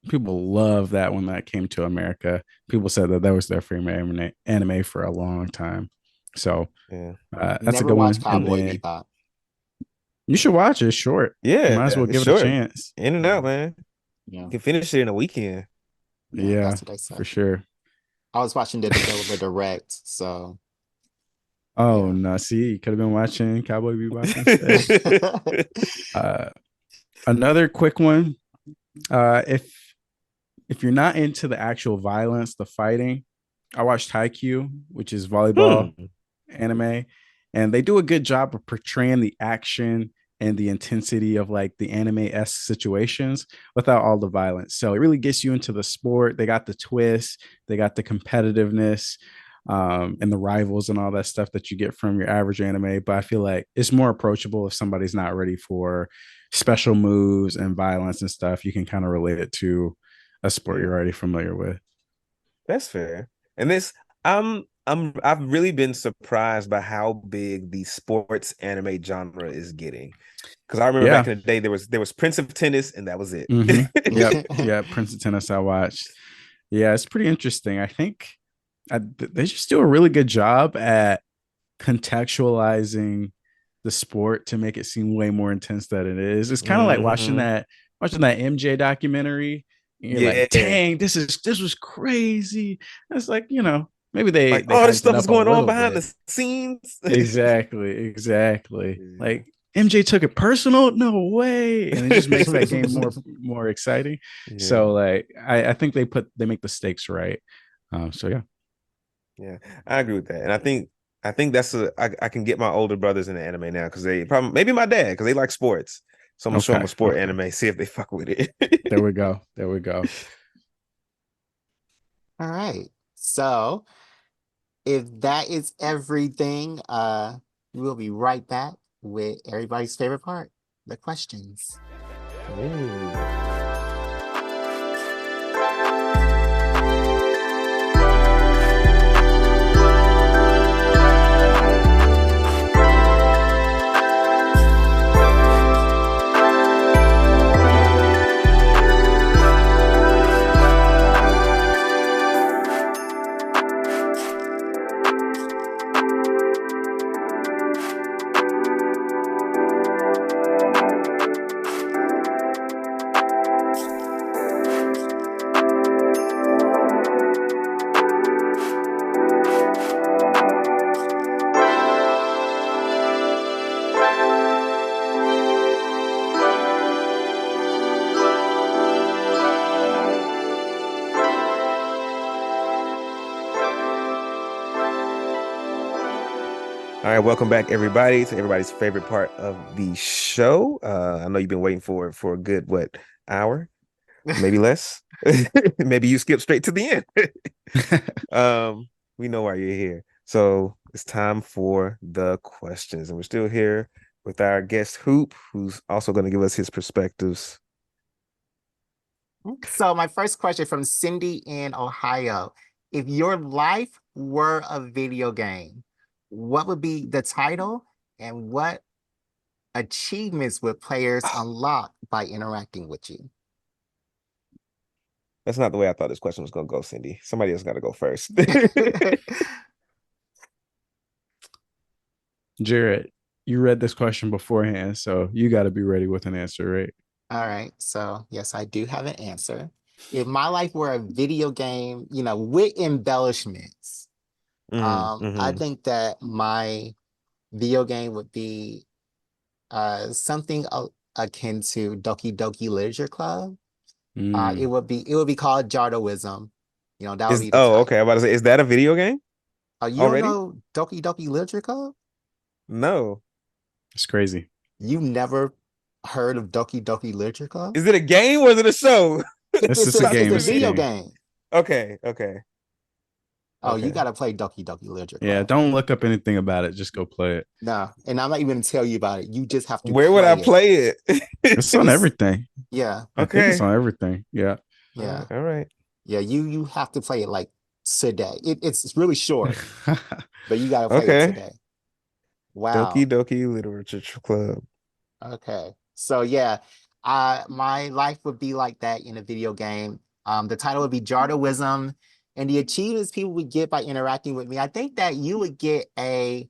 people love that when that came to America. People said that was their favorite anime for a long time. So that's never a good one. watched Cowboy And then Bebop. you should watch it. It's short. Yeah, You might as well give it a chance. In and out, man. Yeah. You can finish it in a weekend. Yeah, that's what I said. For sure. I was watching the developer direct, so. Oh no! See, you could have been watching Cowboy Bebop instead. Another quick one. If you're not into the actual violence, the fighting, I watched Haikyuu, which is volleyball anime, and they do a good job of portraying the action and the intensity of like the anime-esque situations without all the violence. So it really gets you into the sport. They got the twist, they got the competitiveness, and the rivals and all that stuff that you get from your average anime. But I feel like it's more approachable if somebody's not ready for special moves and violence and stuff. You can kind of relate it to a sport you're already familiar with. That's fair. And I've really been surprised by how big the sports anime genre is getting. Because I remember back in the day there was Prince of Tennis and that was it. Yeah, Prince of Tennis I watched. Yeah, it's pretty interesting. I think they just do a really good job at contextualizing the sport to make it seem way more intense than it is. It's kind of like watching that MJ documentary. And you're like, dang, this was crazy. It's like, maybe they all this hyped it stuff up was a going on little behind bit. the scenes. Exactly. Like MJ took it personal. No way. And it just makes that game more exciting. Yeah. So like I think they make the stakes right. So yeah, I agree with that. And I think that's I can get my older brothers into anime now because they probably maybe my dad because they like sports. So I'm gonna show them a sport anime, see if they fuck with it. There we go. All right. So if that is everything, we'll be right back with everybody's favorite part, the questions. right, welcome back, everybody, to everybody's favorite part of the show. I know you've been waiting for a good hour, maybe less. Maybe you skip straight to the end. We know why you're here. So it's time for the questions, and we're still here with our guest Hoop, who's also going to give us his perspectives. So my first question from Cindy in Ohio: if your life were a video game, what would be the title, and what achievements would players unlock by interacting with you? That's not the way I thought this question was going to go, Cindy. Somebody else got to go first. Jared, you read this question beforehand, so you got to be ready with an answer, right? All right. So yes, I do have an answer. If my life were a video game, with embellishments, I think that my video game would be something akin to Doki Doki Literature Club. It would be called Jardoism. That would be the title. Okay. I'm about to say, is that a video game? You already? don't know Doki Doki Literature Club? No. It's crazy. You never heard of Doki Doki Literature Club? Is it a game or is it a show? It's a game. It's a video game. Okay. Oh, you Okay. got to play Doki Doki Literature Club. Yeah, don't look up anything about it. Just go play it. No, and I'm not even going to tell you about it. You just have to Where would I play it? It's on everything. Yeah. I think it's on everything. Yeah. Yeah. All right. Yeah, you have to play it like today. It's really short, but you got to play it today. Wow. Doki Doki Literature Club. Okay. So yeah, my life would be like that in a video game. The title would be Jardoism, and the achievements people would get by interacting with me. I think that you would get a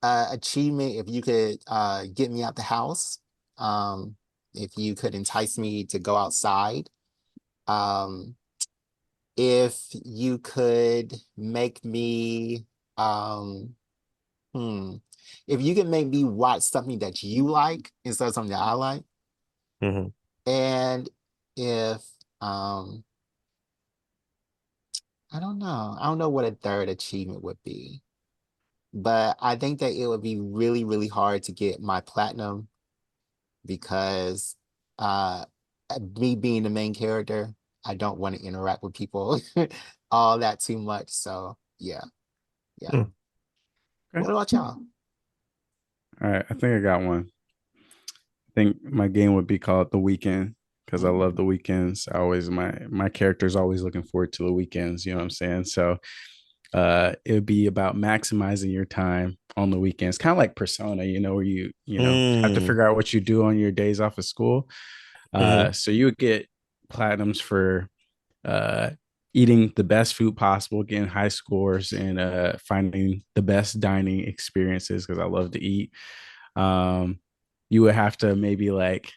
achievement if you could get me out the house. If you could entice me to go outside. If you could make me if you could make me watch something that you like instead of something that I like. And if I don't know what a third achievement would be, but I think that it would be really, really hard to get my platinum because me being the main character, I don't want to interact with people all that too much. So yeah. Okay. What about y'all? All right, I think I got one. I think my game would be called The Weekend because I love the weekends. My character's always looking forward to the weekends. You know what I'm saying? So it would be about maximizing your time on the weekends, kind of like Persona, where you have to figure out what you do on your days off of school. So you would get platinums for eating the best food possible, getting high scores, and finding the best dining experiences because I love to eat. You would have to maybe like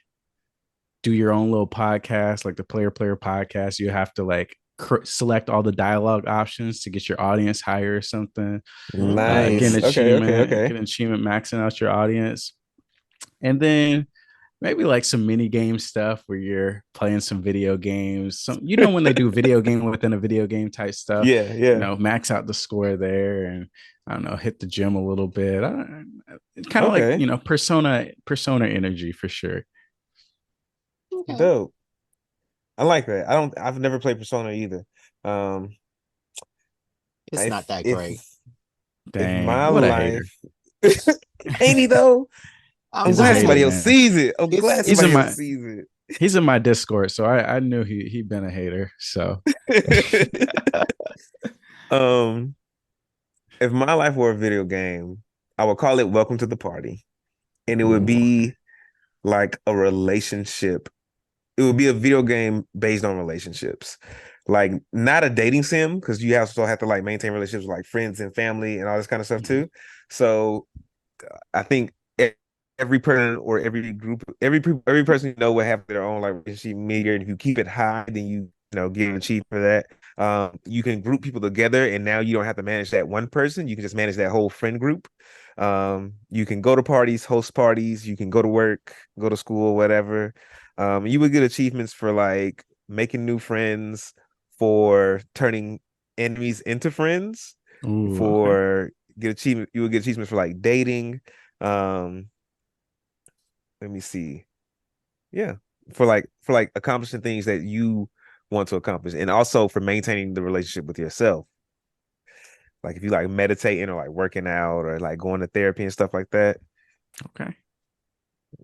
do your own little podcast, like the player podcast. You have to like select all the dialogue options to get your audience higher or something. Nice. Get an achievement, Okay. get an achievement maxing out your audience. And then maybe like some mini game stuff where you're playing some video games. When they do video game within a video game type stuff. Yeah. Max out the score there, and I don't know, hit the gym a little bit. It's kind of like persona energy for sure. Okay. Dope. I like that. I've never played Persona either. It's not that great. Dang, if my what a life ain't he though? I'm glad somebody else sees it. I'm glad somebody else sees it. He's in my Discord, so I knew he'd been a hater. So if my life were a video game, I would call it Welcome to the Party. And it would be like a relationship. It would be a video game based on relationships. Like not a dating sim, because you still have to like maintain relationships with like friends and family and all this kind of stuff too. So I think every person or every group, every person will have their own like relationship meter. And if you keep it high, then you get an achievement for that. You can group people together, and now you don't have to manage that one person. You can just manage that whole friend group. You can go to parties, host parties. You can go to work, go to school, whatever. You would get achievements for like making new friends, for turning enemies into friends, for get achievement. You would get achievements for like dating. Let me see. Yeah, for like accomplishing things that you want to accomplish, and also for maintaining the relationship with yourself. Like if you like meditating or like working out or like going to therapy and stuff like that. Okay.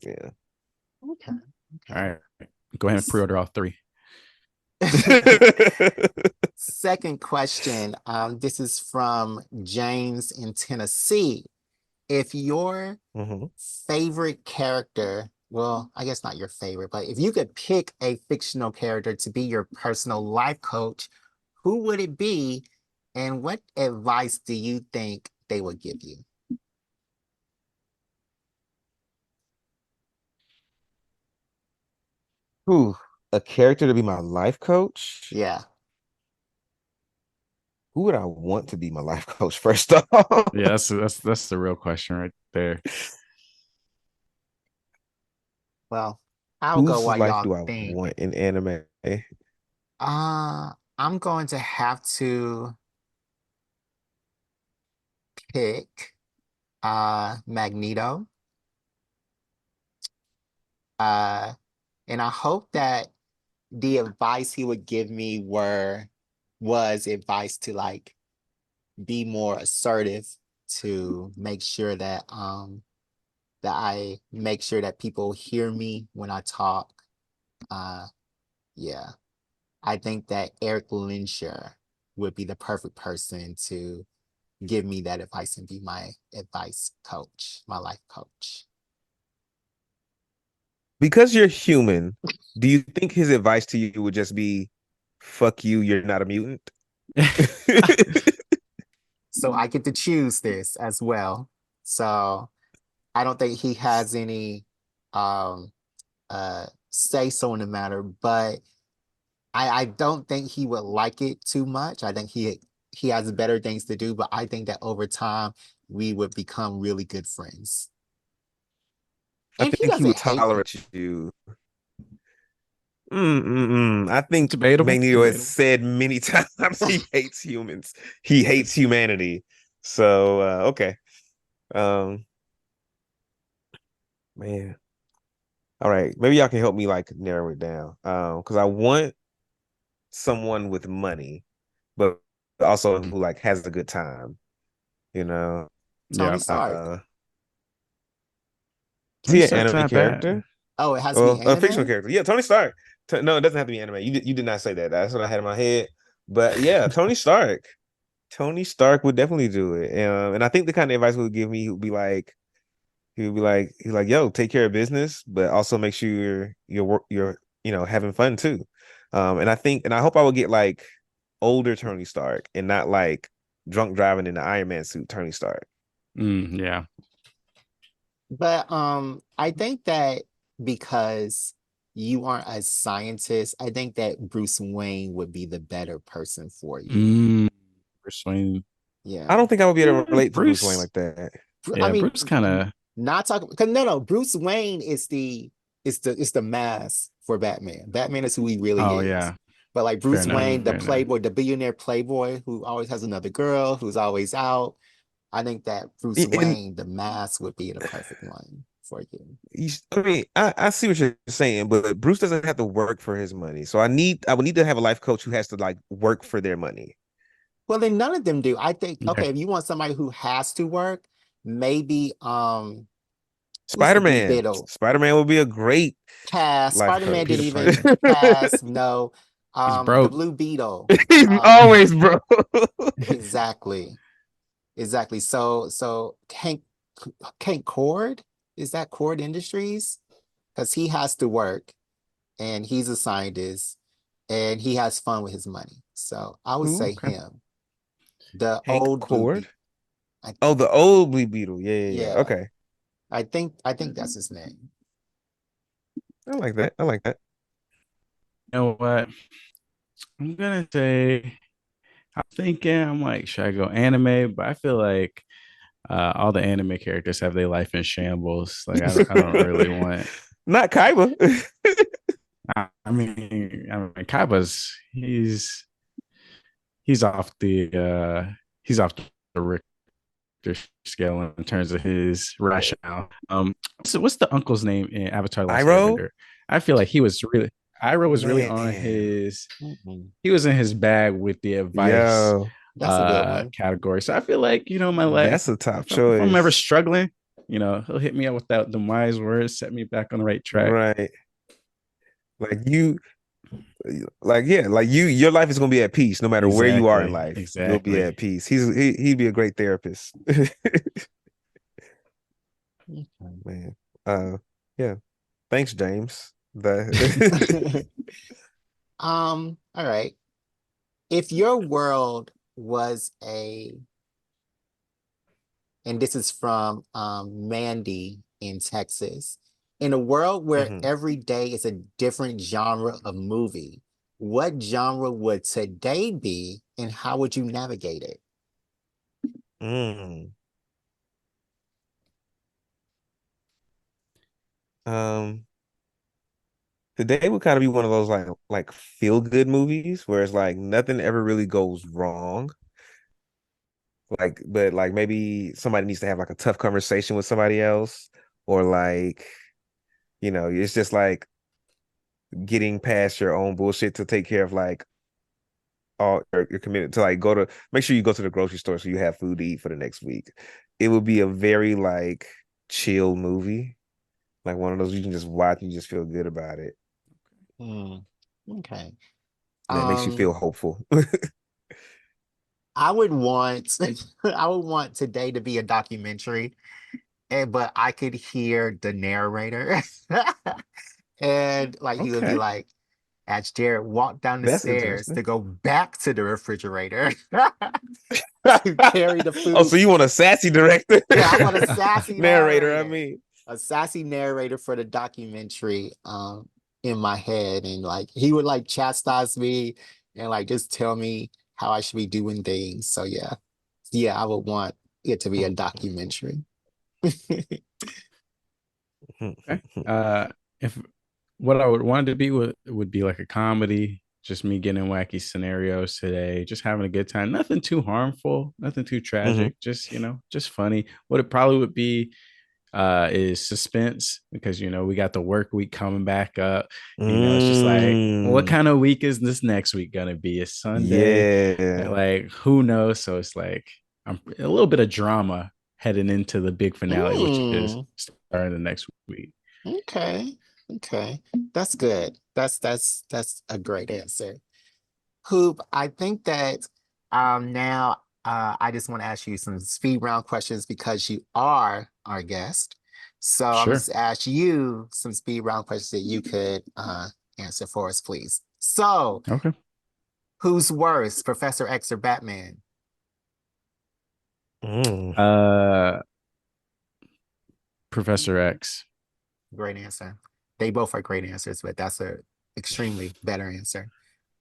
Yeah. Okay. All right. Go ahead and pre-order all 3. Second question. This is from James in Tennessee. If your favorite character, well, I guess not your favorite, but if you could pick a fictional character to be your personal life coach, who would it be? And what advice do you think they would give you? Who? A character to be my life coach? Yeah. Who would I want to be my life coach first off? Yeah, that's the real question right there. Well, I'll go Whose while life y'all do I think. want in anime? I'm going to have to pick Magneto. And I hope that the advice he would give me was advice to like be more assertive, to make sure that I make sure that people hear me when I talk. Yeah. I think that Eric Lyncher would be the perfect person to give me that advice and be my advice coach, my life coach. Because you're human, do you think his advice to you would just be, fuck you, you're not a mutant? So I get to choose this as well. So I don't think he has any say so in the matter, but I don't think he would like it too much. I think he has better things to do, but I think that over time we would become really good friends. I And he think he would doesn't hate me. tolerate you. I think Debatable. Magneto has said many times he hates humans. He hates humanity. So okay. Man. All right. Maybe y'all can help me like narrow it down. Because I want someone with money, but also who like has a good time, you know. Tony Yeah. Stark. Is he an Stark's anime not bad. character? Oh, it has to be A fictional anime? character. Yeah, Tony Stark. No, it doesn't have to be anime. You did not say that. That's what I had in my head. But yeah, Tony Stark. Tony Stark would definitely do it. And I think the kind of advice he would give me, he's like, yo, take care of business, but also make sure you're having fun too. And I hope I would get like older Tony Stark and not like drunk driving in the Iron Man suit Tony Stark. Yeah. But I think that because you aren't a scientist, I think that Bruce Wayne would be the better person for you. Bruce Wayne. Yeah. I don't think I would be able to relate to Bruce Wayne Bruce. like that. Yeah, I mean, Bruce kind of not talking because no, Bruce Wayne is the mask for Batman. Batman is who he really Oh is. yeah. But like Fair Bruce enough, Wayne, the fair enough. playboy, the billionaire playboy who always has another girl, who's always out. I think that Bruce Wayne, the mask, would be the perfect one for you. I mean, I see what you're saying, but Bruce doesn't have to work for his money. So I would need to have a life coach who has to like work for their money. Well, then none of them do. I think, Yeah. okay, if you want somebody who has to work, maybe who's the Blue Spider-Man. Beetle? Spider-Man would be a great Cast. life Spider-Man coach. didn't Peter even Parker. cast, no. He's The broke. Blue Beetle. He's always broke. Exactly. Exactly. So Hank Cord, is that Cord Industries? Because he has to work and he's a scientist and he has fun with his money. So I would say Okay. him. The Hank old Blue Cord? Beetle. Oh, the old Blue Beetle. Yeah. Okay. I think that's his name. I like that. I like that. You know what? I'm gonna say I'm like, should I go anime? But I feel like all the anime characters have their life in shambles. Like I don't really want. Not Kaiba. Kaiba's he's off the rip scale in terms of his rationale. So what's the uncle's name in Avatar: Last Iroh? Airbender? I feel like he was really Iroh was really on Man. his he was in his bag with the advice Yo, That's a good one. category. So I feel like, my life, that's a top if I'm ever choice. struggling, he'll hit me up with the wise words, set me back on the right track. Right. Like you, your life is gonna be at peace no matter where you are in life. You'll be Exactly. at peace. He'd be a great therapist. Man. Yeah. Thanks, James. All right. If your world was and this is from Mandy in Texas, in a world where Mhm. every day is a different genre of movie, what genre would today be and how would you navigate it? Mm. Um, Today would kind of be one of those like feel good movies where it's like nothing ever really goes wrong. But like maybe somebody needs to have like a tough conversation with somebody else, or like, it's just like getting past your own bullshit to take care of like all you're committed to like make sure you go to the grocery store so you have food to eat for the next week. It would be a very like chill movie, like one of those you can just watch and you just feel good about it. Okay. And that makes you feel hopeful. I would want I would want today to be a documentary, but I could hear the narrator. And like he would be Okay. like, as Jared walked down the That's stairs interesting. to go back to the refrigerator to carry the Oh, food. so you want a sassy director? Yeah, I want a sassy narrator, I narrator. mean. A sassy narrator for the documentary in my head. And like he would like chastise me and like just tell me how I should be doing things. So yeah. Yeah, I would want it to be a documentary. Okay. If what I would want it to be would be like a comedy, just me getting in wacky scenarios today, just having a good time. Nothing too harmful, nothing too tragic, just just funny. What it probably would be is suspense because we got the work week coming back up. It's just like, what kind of week is this next week gonna be? It's Sunday. Yeah. Like who knows? So it's like I'm a little bit of drama heading into the big finale, which is starting the next week. Okay. Okay. That's good. That's a great answer. Hoop, I think that now I just want to ask you some speed round questions because you are our guest. So I'm Sure. just ask you some speed round questions that you could answer for us, please. So, Okay. who's worse, Professor X or Batman? Professor X. Great answer. They both are great answers, but that's a extremely better answer.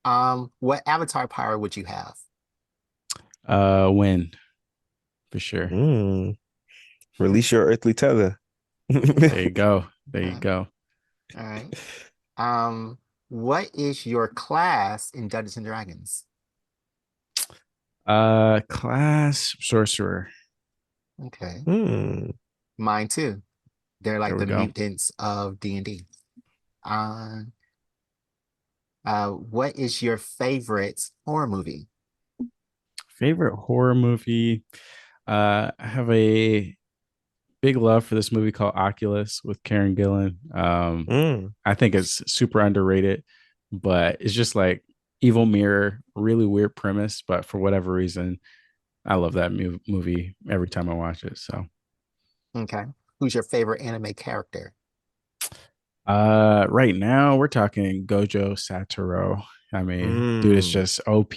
What avatar power would you have? Win for sure. Release your earthly tether. There you go. There you go. All right. What is your class in Dungeons and Dragons? Class sorcerer. Okay. Hmm. Mine too. They're like There we the go. mutants of D&D. What is your favorite horror movie? Favorite horror movie. I have a big love for this movie called Oculus with Karen Gillan. I think it's super underrated, but it's just like Evil Mirror, really weird premise, but for whatever reason, I love that movie every time I watch it. So, Okay. Who's your favorite anime character? right now we're talking Gojo Satoru. I mean, dude is just OP.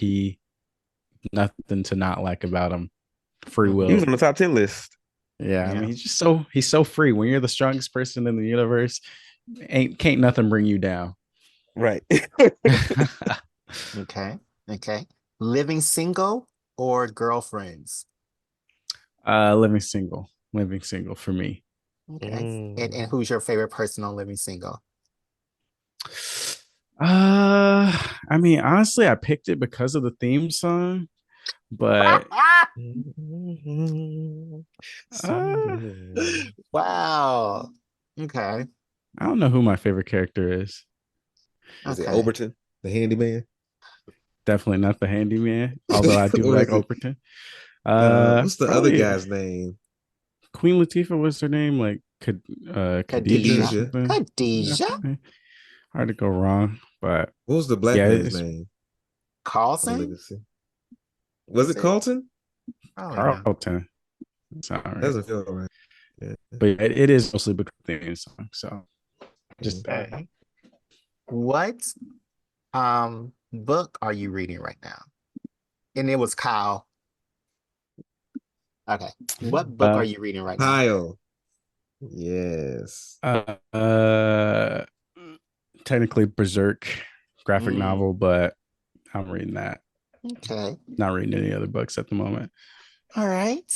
Nothing to not like about him. Free will. He was on the top 10 list. Yeah, I mean, he's so free. When you're the strongest person in the universe, can't nothing bring you down. Right. Okay. Okay. Living single or girlfriends? Living single for me. Okay. And who's your favorite person on Living Single? I mean, honestly, I picked it because of the theme song. But Wow. Okay. I don't know who my favorite character is. Is it Okay. Overton, the handyman? Definitely not the handyman, although I do Or like is it- Overton. what's the other Probably guy's name? Queen Latifah was her name, like Khadijah or Khadijah. Khadijah. something. Khadijah. Hard to go wrong, but What was the black yeah, man's it's name on Carlson? Legacy? Was Is it it? Carlton? I don't know. Carlton. It's all right. Doesn't feel right. Yeah. But yeah, it is mostly because of the theme song. So just Okay. What book are you reading right now? And it was Kyle. Okay. What book are you reading right now? Kyle. Yes. Technically Berserk graphic novel, but I'm reading that. Okay. Not reading any other books at the moment. All right.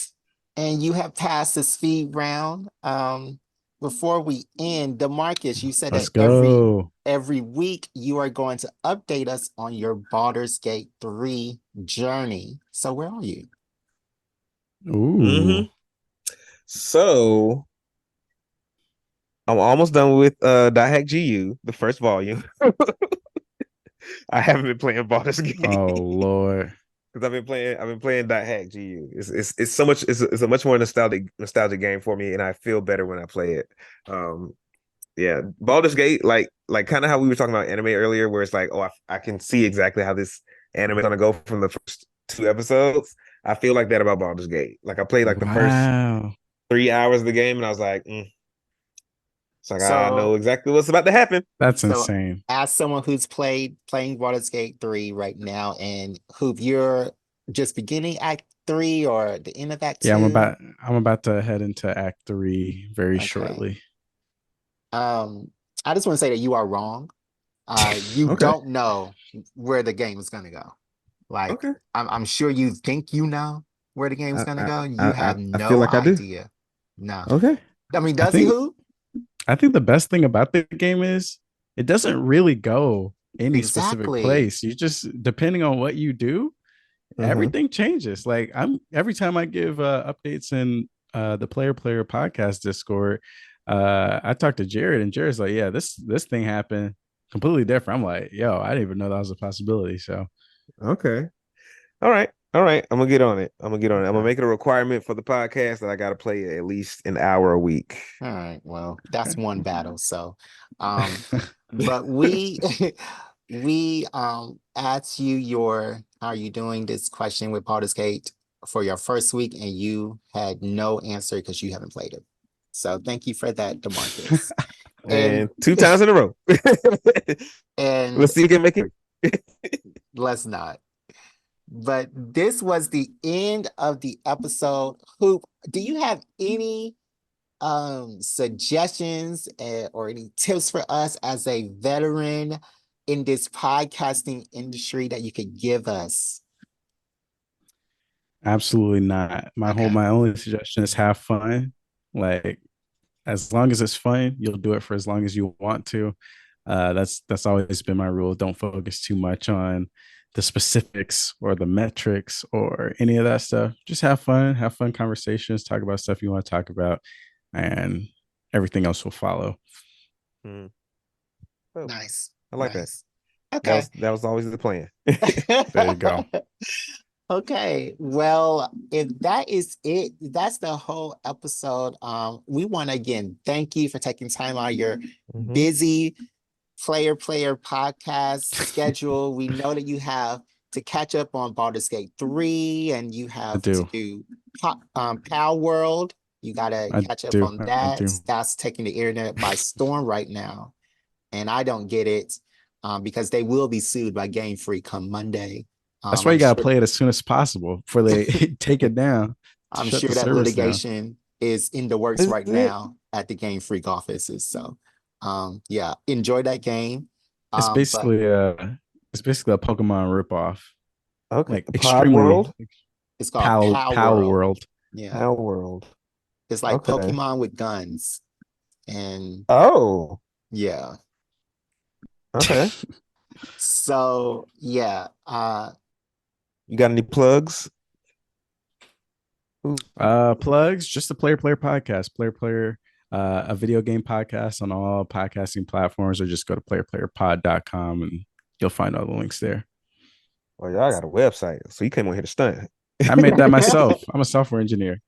And you have passed the speed round. Before we end, DeMarcus, you said Let's that go. every week you are going to update us on your Baldur's Gate 3 journey. So where are you? Ooh. So I'm almost done with Hack GU, the first volume. I haven't been playing Baldur's Gate. Oh Lord. Because I've been playing Hack GU. It's so much it's a much more nostalgic game for me, and I feel better when I play it. Yeah, Baldur's Gate, like kind of how we were talking about anime earlier, where it's like, oh, I can see exactly how this anime is gonna go from the first 2 episodes. I feel like that about Baldur's Gate. Like I played like the first 3 hours of the game, and I was like, it's like I know exactly what's about to happen. That's insane. As someone who's playing Baldur's Gate 3 right now, and Hoop, you're just beginning Act 3 or the end of Act 2? Yeah, I'm about to head into Act 3 very shortly. I just want to say that you are wrong. You don't know where the game is gonna go. Like, I'm sure you think you know where the game is gonna go. You have no idea. No. Okay. I mean, does he, Hoop? I think the best thing about the game is it doesn't really go any specific place. You just, depending on what you do, everything changes. Like every time I give updates in the player podcast Discord, I talk to Jared, and Jared's like, yeah, this thing happened completely different. I'm like, yo, I didn't even know that was a possibility. So all right. I'm gonna get on it. I'm gonna make it a requirement for the podcast that I gotta play at least an hour a week. All right. Well, that's one battle. So, but we asked you how are you doing this question with Baldur's Gate for your first week, and you had no answer because you haven't played it. So thank you for that, DeMarcus. and 2 times in a row. And let's see if you can make it. Let's not. But this was the end of the episode. Hoop, do you have any suggestions or any tips for us as a veteran in this podcasting industry that you could give us? Absolutely not. My only suggestion is have fun. Like, as long as it's fun, you'll do it for as long as you want to. That's always been my rule. Don't focus too much on the specifics or the metrics or any of that stuff. Just have fun conversations, talk about stuff you want to talk about, and everything else will follow. Nice. I like that. Okay. That was always the plan. There you go. Okay, well, if that is it, that's the whole episode. We want to again thank you for taking time out of your busy player podcast schedule. We know that you have to catch up on Baldur's Gate 3, and you have to do Pal World. You gotta catch up on that. That's taking the internet by storm right now, and I don't get it because they will be sued by Game Freak come Monday. That's why you gotta play it as soon as possible before they take it down. I'm sure that litigation is in the works right now at the Game Freak offices. So, yeah, enjoy that game. It's basically a Pokemon ripoff. Okay, like Pod World. It's called Pal World. Yeah, Pal World. It's like Pokemon with guns, and yeah. Okay. So yeah, You got any plugs? Plugs, just the Player podcast, Player, a video game podcast on all podcasting platforms, or just go to playerplayerpod.com and you'll find all the links there. Well, y'all got a website, so you came on here to stunt. I made that myself. I'm a software engineer.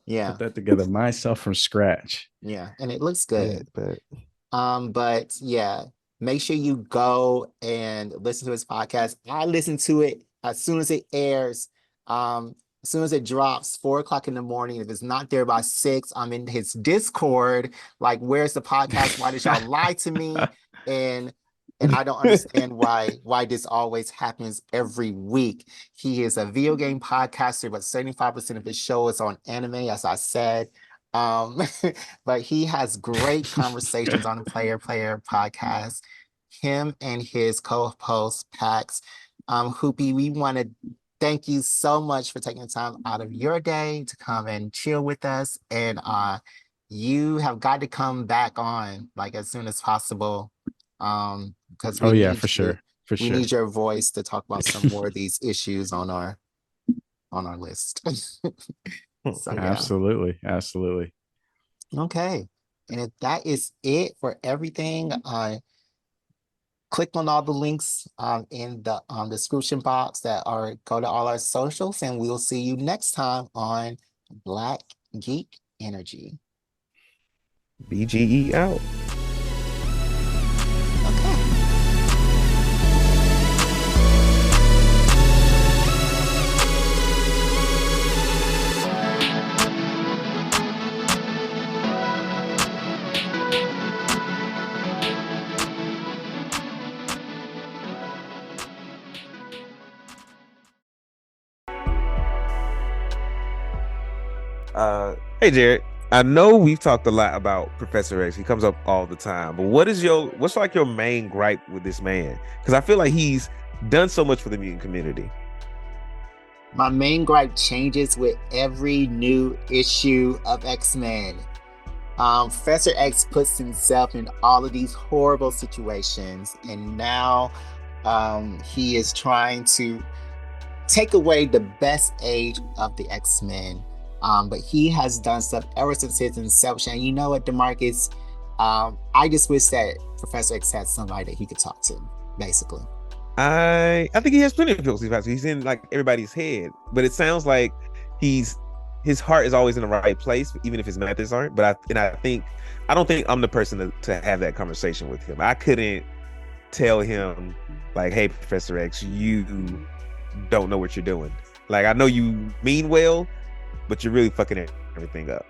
Yeah. Put that together myself from scratch. Yeah. And it looks good. Yeah, But yeah, make sure you go and listen to his podcast. I listen to it as soon as it airs. As soon as it drops, 4:00 in the morning. If it's not there by 6, I'm in his Discord. Like, where's the podcast? Why did y'all lie to me? And I don't understand why this always happens every week. He is a video game podcaster, but 75% of his show is on anime, as I said. But he has great conversations on the Player podcast. Him and his co-host Pax. Hoopy, we want to thank you so much for taking the time out of your day to come and chill with us. And you have got to come back on like as soon as possible. Because for sure. We need your voice to talk about some more of these issues on our list. So, yeah. Absolutely. Okay. And if that is it for everything, click on all the links in the description box that go to all our socials, and we'll see you next time on Black Geek Energy. BGE out. Okay. Hey Jared, I know we've talked a lot about Professor X. He comes up all the time, but what's like your main gripe with this man? Because I feel like he's done so much for the mutant community. My main gripe changes with every new issue of X-Men. Professor X puts himself in all of these horrible situations, and now he is trying to take away the best age of the X-Men. But he has done stuff ever since his inception. You know what, DeMarcus? I just wish that Professor X had somebody that he could talk to, basically. I think he has plenty of people. He's in like everybody's head, but it sounds like his heart is always in the right place, even if his methods aren't. But I don't think I'm the person to have that conversation with him. I couldn't tell him like, "Hey, Professor X, you don't know what you're doing. Like, I know you mean well, but you're really fucking everything up."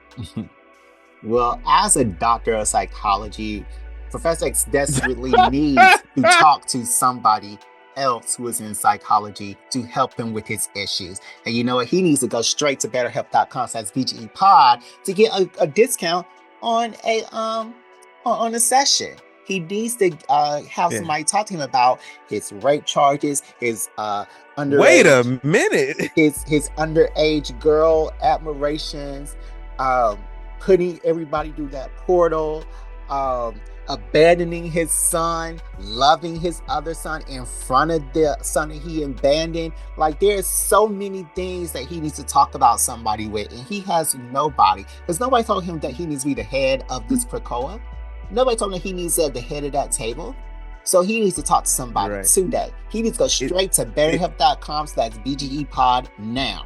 Well, as a doctor of psychology, Professor X desperately needs to talk to somebody else who is in psychology to help him with his issues. And you know what? He needs to go straight to betterhelp.com/BGE pod to get a discount on a session. He needs to have somebody talk to him about his rape charges, his underage. Wait a minute. His underage girl admirations, putting everybody through that portal, abandoning his son, loving his other son in front of the son that he abandoned. Like, there's so many things that he needs to talk about somebody with, and he has nobody, because nobody told him that he needs to be the head of this Krakoa. Nobody told him that he needs to be the head of that table. So he needs to talk to somebody today. He needs to go straight to betterhelp.com/BGE pod now.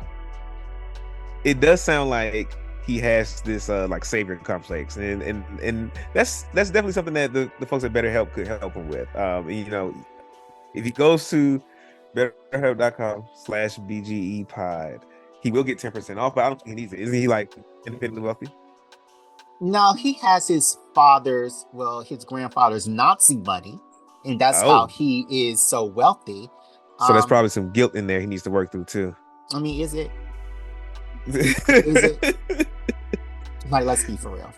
It does sound like he has this like savior complex, and that's definitely something that the folks at BetterHelp could help him with. You know, if he goes to betterhelp.com/BGE pod, he will get 10% off, but I don't think he needs it. Isn't he like independently wealthy? No, he has his grandfather's Nazi money, and that's how he is so wealthy. So there's probably some guilt in there he needs to work through too. I mean, is it? Is it? Like, let's be for real.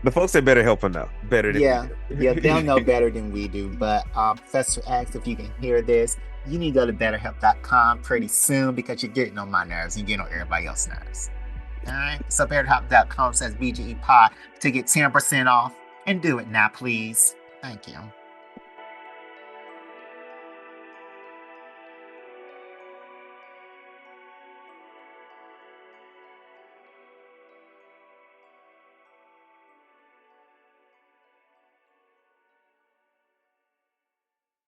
The folks that BetterHelp will know better than we do. They'll know better than we do. But Professor X, if you can hear this, you need to go to betterhelp.com pretty soon, because you're getting on my nerves and getting on everybody else's nerves. All right, so betterhelp.com/BGE pod to get 10% off, and do it now, please. Thank you.